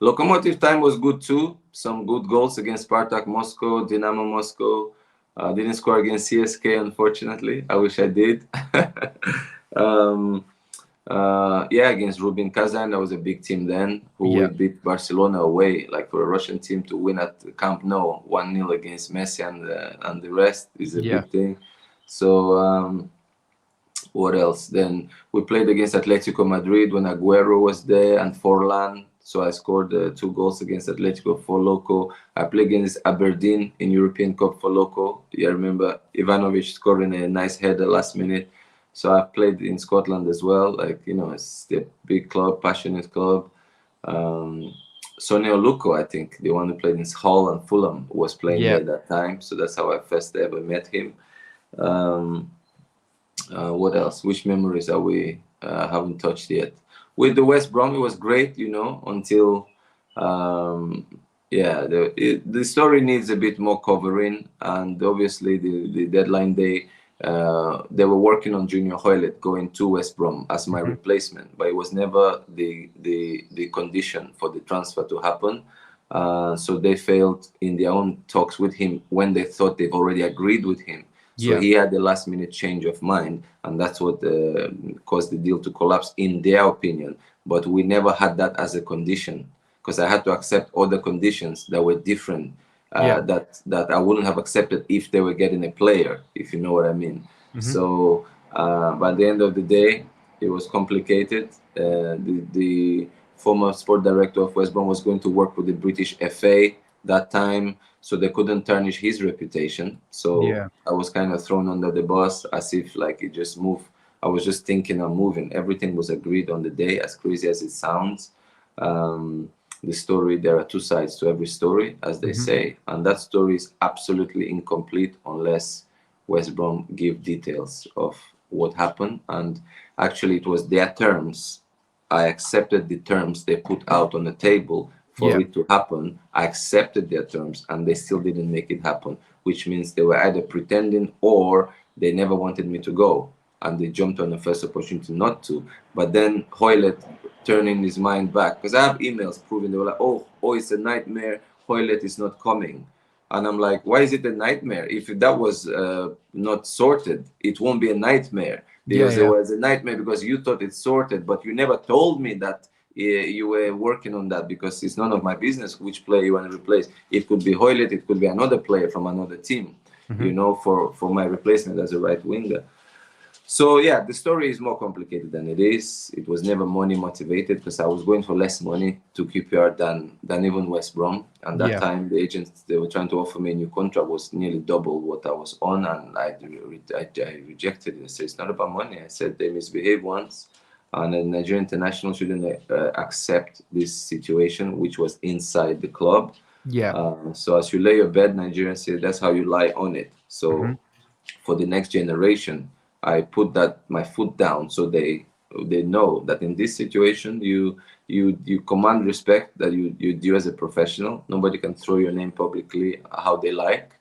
Lokomotiv time was good too. Some good goals against Spartak Moscow, Dynamo Moscow. Didn't score against CSK, unfortunately. I wish I did. Yeah, against Rubin Kazan, that was a big team then, who we beat Barcelona away. Like for a Russian team to win at Camp Nou 1-0 against Messi and the rest is a big thing. So what else? Then we played against Atletico Madrid when Aguero was there and Forlan. So I scored 2 goals against Atletico for Loco. I played against Aberdeen in European Cup for Loco. I remember Ivanovic scoring a nice header last minute. So I've played in Scotland as well. Like, it's a big club, passionate club. Sonny Oluko, I think, the one who played in Hull and Fulham, was playing there at that time. So that's how I first ever met him. What else? Which memories are we haven't touched yet? With the West Brom, it was great, until the story needs a bit more covering, and obviously the deadline day, they were working on Junior Hoylett going to West Brom as my replacement, but it was never the condition for the transfer to happen. So they failed in their own talks with him when they thought they've already agreed with him. So he had the last minute change of mind, and that's what caused the deal to collapse in their opinion. But we never had that as a condition, because I had to accept other conditions that were different, that I wouldn't have accepted if they were getting a player, if you know what I mean. So by the end of the day, it was complicated. The former sport director of West Brom was going to work with the British FA that time, so they couldn't tarnish his reputation. So I was kind of thrown under the bus, as if like it just moved. I was just thinking of moving. Everything was agreed on the day, as crazy as it sounds. The story, there are 2 sides to every story, as they say, and that story is absolutely incomplete unless West Brom give details of what happened. And actually, it was their terms. I accepted the terms they put out on the table for it to happen. I accepted their terms, and they still didn't make it happen, which means they were either pretending or they never wanted me to go, and they jumped on the first opportunity not to. But then Hoylett turning his mind back, because I have emails proving, they were like, oh, it's a nightmare, Hoylett is not coming. And I'm like, why is it a nightmare? If that was not sorted, it won't be a nightmare. Because it was a nightmare because you thought it's sorted, but you never told me that you were working on that, because it's none of my business which player you want to replace. It could be Hoylett, it could be another player from another team, for my replacement as a right winger. So yeah, the story is more complicated than it is. It was never money motivated, because I was going for less money to QPR than even West Brom. And that time, the agents, they were trying to offer me a new contract, was nearly double what I was on, and I rejected it. I said, it's not about money. I said, they misbehaved once, and a Nigerian international shouldn't accept this situation, which was inside the club. So as you lay your bed, Nigerians say, that's how you lie on it. So for the next generation, I put my foot down, so they know that in this situation you command respect, that you do as a professional. Nobody can throw your name publicly how they like,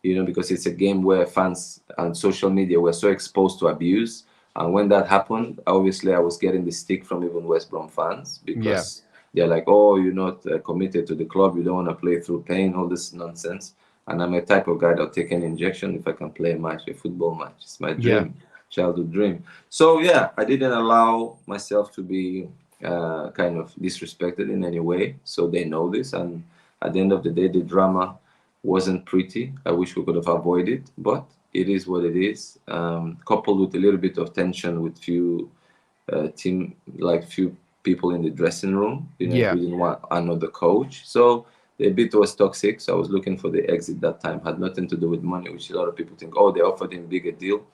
because it's a game where fans and social media were so exposed to abuse. And when that happened, obviously I was getting the stick from even West Brom fans, because they're like, oh, you're not committed to the club, you don't want to play through pain, all this nonsense. And I'm a type of guy that'll take an injection if I can play a football match. It's my dream, childhood dream. So yeah, I didn't allow myself to be kind of disrespected in any way. So they know this. And at the end of the day, the drama wasn't pretty. I wish we could have avoided, but it is what it is. Coupled with a little bit of tension with few people in the dressing room, including another coach. So the bit was toxic, so I was looking for the exit that time. Had nothing to do with money, which a lot of people think, oh, they offered him bigger deal.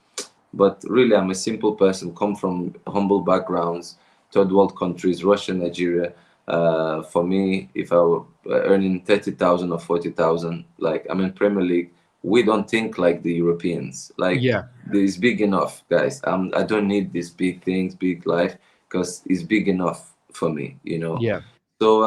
But really, I'm a simple person, come from humble backgrounds, third world countries, Russia, Nigeria. For me, if I were earning 30,000 or 40,000, like I'm in Premier League, we don't think like the Europeans. Like, Yeah. it's big enough, guys. I don't need these big things, big life, because it's big enough for me, you know. Yeah. So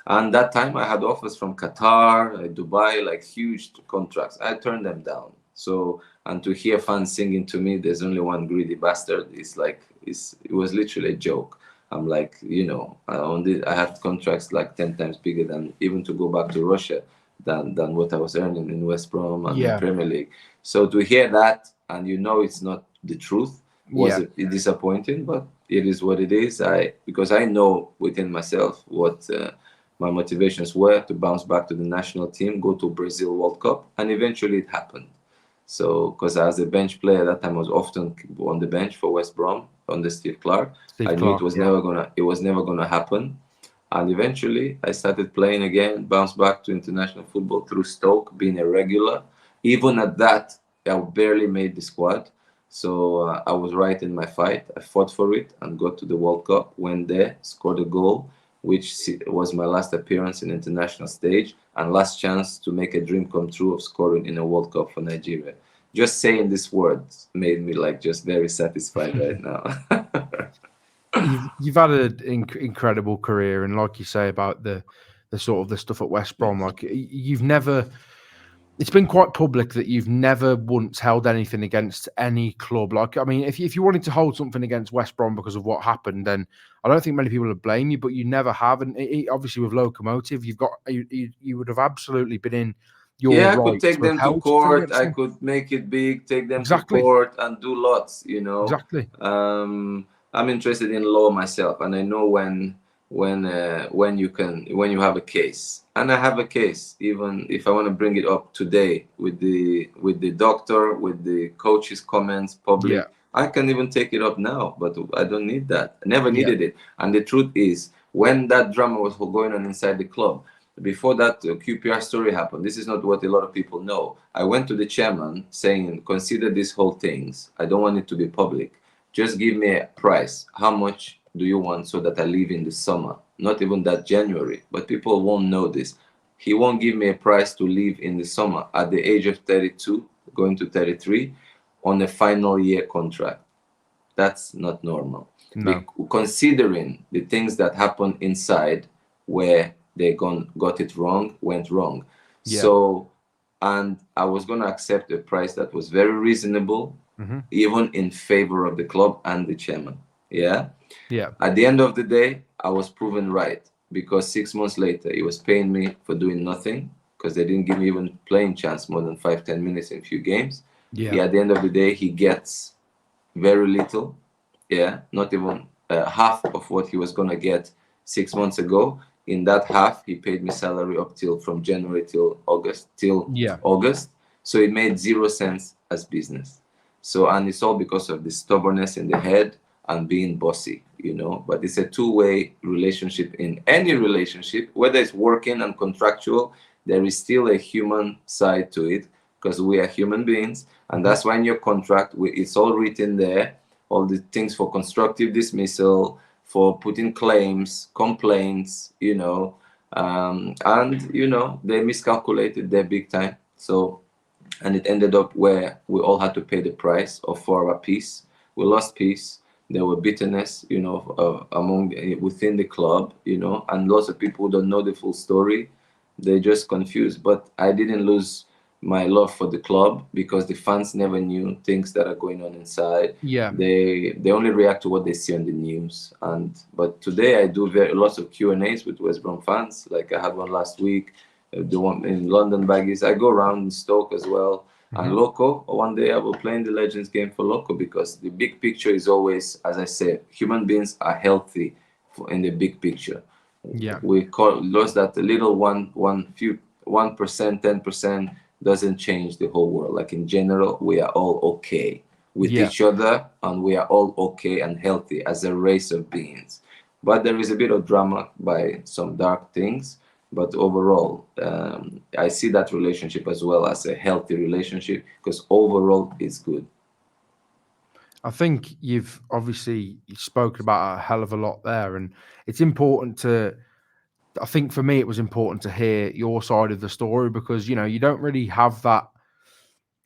and that time I had offers from Qatar, Dubai, like huge contracts. I turned them down. So, and to hear fans singing to me, "There's only one greedy bastard," it's like it was literally a joke. I'm like, you know, I had contracts like 10 times bigger than even to go back to Russia than what I was earning in West Brom and in Yeah. Premier League. So to hear that, and you know it's not the truth, was Yeah. disappointing, but it is what it is. Because I know within myself what my motivations were to bounce back to the national team, go to Brazil World Cup, and eventually it happened. So, because as a bench player at that time, I was often on the bench for West Brom under Steve Clark. Steve I knew Clark. Yeah. it was never gonna happen, and eventually I started playing again, bounced back to international football through Stoke, being a regular. Even at that, I barely made the squad. So I was right in my fight. I fought for it and got to the World Cup. Went there, scored a goal, which was my last appearance in international stage and last chance to make a dream come true of scoring in a World Cup for Nigeria. Just saying these words made me like just very satisfied right now. You've had an incredible career, and like you say about the sort of the stuff at West Brom, like you've never. It's been quite public that you've never once held anything against any club. Like, I mean, if you wanted to hold something against West Brom because of what happened, then I don't think many people would blame you. But you never have, and obviously with Locomotive, you would have absolutely been in your Yeah, I could right take to have them to held something court. against I them. could make it big, take them to Exactly, court, and do lots. You know, exactly. I'm interested in law myself, and I know when you have a case, and I have a case. Even if I want to bring it up today with the doctor, with the coach's comments, Yeah, public, I can even take it up now. But I don't need that. I never yeah, needed it. And the truth is, when that drama was going on inside the club before that QPR story happened, this is not what a lot of people know. I went to the chairman saying, consider these whole things. I don't want it to be public. Just give me a price. How much do you want so that I leave in the summer? Not even that January, but people won't know this. He won't give me a price to leave in the summer at the age of 32, going to 33, on a final year contract. That's not normal. no, Considering the things that happened inside where got it wrong, went wrong. yeah, So, and I was going to accept a price that was very reasonable, hmm, even in favor of the club and the chairman. Yeah. yeah, At the end of the day, I was proven right because 6 months later, he was paying me for doing nothing because they didn't give me even playing chance more than 5-10 minutes in a few games. yeah, He, at the end of the day, he gets very little, yeah, not even half of what he was gonna get 6 months ago. In that half, he paid me salary up till from January till yeah, August. So it made 0 cents as business. So, and it's all because of the stubbornness in the head and being bossy, you know. But it's a two-way relationship. In any relationship, whether it's working and contractual, there is still a human side to it because we are human beings, and hmm, that's why in your contract it's all written there, all the things for constructive dismissal, for putting claims, complaints, you know, and you know they miscalculated their big time. So, and it ended up where we all had to pay the price of for our peace. We lost peace. There were bitterness, you know, among within the club, you know, and lots of people don't know the full story. They're just confused. But I didn't lose my love for the club because the fans never knew things that are going on inside. yeah, They only react to what they see on the news. And but today I do lots of Q&As with West Brom fans. Like I had one last week, the one in London Baggies. I go around in Stoke as well. And hmm, Loco, one day I will play in the Legends game for Loco because the big picture is always, as I said, human beings are healthy in the big picture. yeah, We call lost that a little 1%, 10% doesn't change the whole world. Like in general, we are all okay with yeah, each other, and we are all okay and healthy as a race of beings. But there is a bit of drama by some dark things. But overall, I see that relationship as well as a healthy relationship because overall it's good. I think you've obviously spoken about a hell of a lot there, and it's important to. I think for me, it was important to hear your side of the story because you don't really have that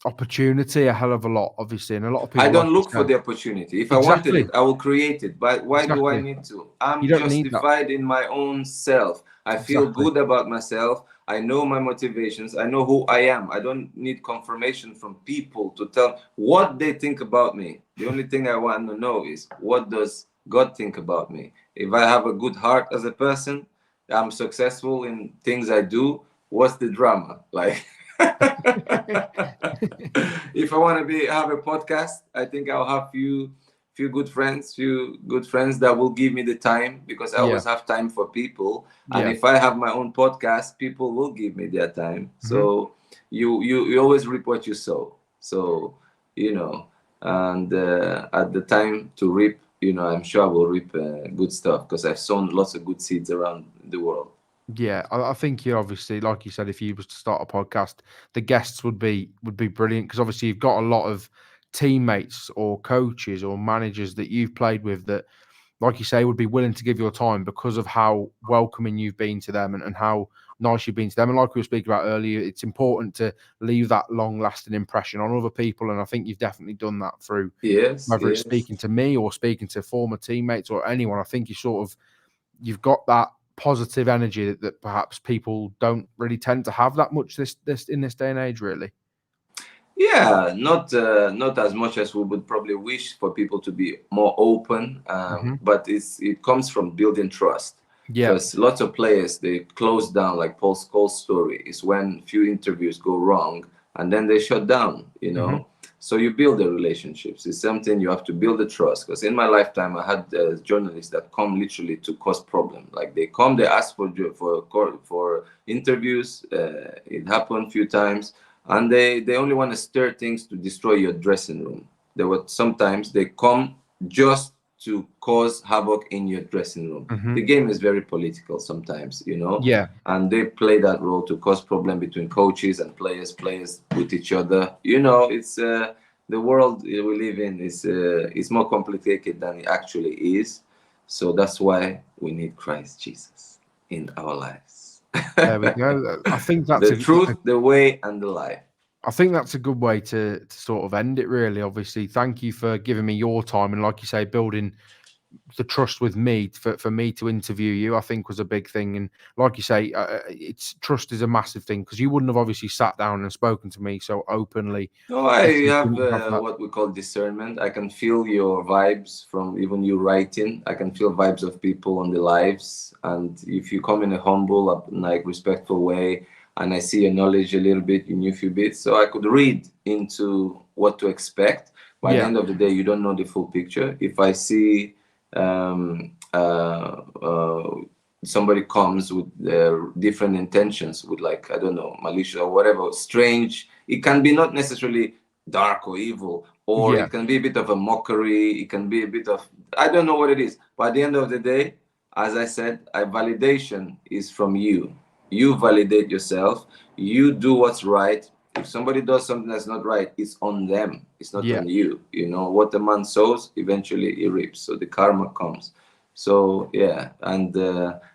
opportunity a hell of a lot, obviously, and a lot of I people, like don't you look for said, the opportunity. If I wanted exactly, it, I will create it. But why do I exactly. need to? You I'm don't need that. justified in my own self. I feel Exactly. good about myself. I know my motivations. I know who I am. I don't need confirmation from people to tell what they think about me. The only thing I want to know is what does God think about me? If I have a good heart as a person, I'm successful in things I do. What's the drama? Like if I want to be have a podcast, I think I'll have few good friends that will give me the time because I Yeah, always have time for people. And yeah. if I have my own podcast, people will give me their time. Hmm. So you always reap what you sow. So you know, and at the time to reap, I'm sure I will reap good stuff because I've sown lots of good seeds around the world. Yeah, I think you obviously, like you said, if you was to start a podcast, the guests would be brilliant because obviously you've got a lot of teammates or coaches or managers that you've played with that, like you say, would be willing to give your time because of how welcoming you've been to them and how nice you've been to them. And like we were speaking about earlier, it's important to leave that long-lasting impression on other people. And I think you've definitely done that through Yes, whether it's yes. speaking to me or speaking to former teammates or anyone. I think you've got that positive energy that perhaps people don't really tend to have that much this in this day and age, really. Yeah, not as much as we would probably wish for people to be more open, Hmm. but it comes from building trust. Yeah. Because lots of players they close down, like Paul Scholes' story is when few interviews go wrong and then they shut down. Hmm. So you build the relationships. It's something you have to build the trust. Because in my lifetime, I had journalists that come literally to cause problem. Like they come, they ask for interviews. It happened a few times and they only want to stir things to destroy your dressing room. There were sometimes they come just to cause havoc in your dressing room. Hmm. The game is very political sometimes, Yeah. and they play that role to cause problem between coaches and players with each other. It's the world we live in is more complicated than it actually is. So that's why we need Christ Jesus in our lives. There we go. I think that's The truth, the way, and the life. I think that's a good way to sort of end it, really. Obviously, thank you for giving me your time and, like you say, building the trust with me for me to interview you. I think was a big thing, and like you say, it's trust is a massive thing because you wouldn't have obviously sat down and spoken to me so openly No, I if you have didn't have that. what we call discernment. I can feel your vibes from even you writing. I can feel vibes of people on the lives. And if you come in a humble, like respectful way, and I see your knowledge a little bit, you knew a few bits, so I could read into what to expect. By the Yeah, end of the day, you don't know the full picture. If I see somebody comes with different intentions, with like I don't know, malicious or whatever, strange. It can be not necessarily dark or evil, or yeah, it can be a bit of a mockery. It can be a bit of I don't know what it is. But at the end of the day, as I said, a validation is from you. You validate yourself. You do what's right. If somebody does something that's not right, it's on them. It's not yeah. on you. What a man sows, eventually he reaps. So the karma comes. So yeah, and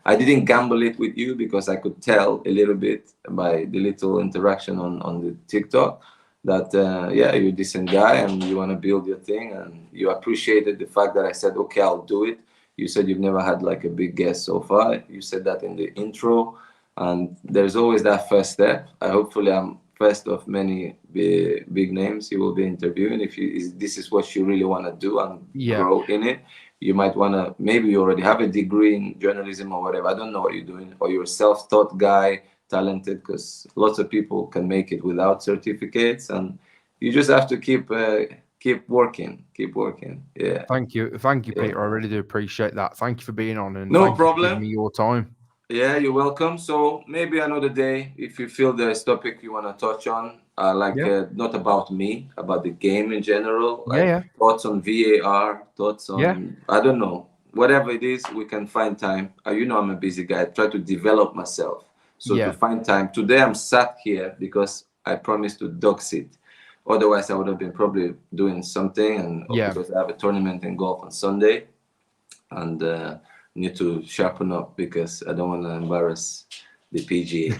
I didn't gamble it with you because I could tell a little bit by the little interaction on the TikTok that yeah, you're a decent guy and you want to build your thing and you appreciated the fact that I said okay, I'll do it. You said you've never had like a big guest so far. You said that in the intro, and there's always that first step. Hopefully I'm first of many big names you will be interviewing if this is what you really want to do and Yeah. grow in it. You might want to, maybe you already have a degree in journalism or whatever. I don't know what you're doing, or you're a self-taught guy, talented, because lots of people can make it without certificates, and you just have to keep working, keep working. Yeah, Thank you, yeah. Peter. I really do appreciate that. Thank you for being on, and No thank you for giving problem. me your time. Yeah, you're welcome. So maybe another day, if you feel there's topic you want to touch on, like Yeah, not about me, about the game in general, yeah, like yeah, thoughts on VAR, thoughts yeah, on, I don't know, whatever it is, we can find time. I'm a busy guy. I try to develop myself. So to yeah. find time, today I'm sat here because I promised to dog sit. Otherwise, I would have been probably doing something, and because I have a tournament in golf on Sunday, and need to sharpen up because I don't want to embarrass the PGA.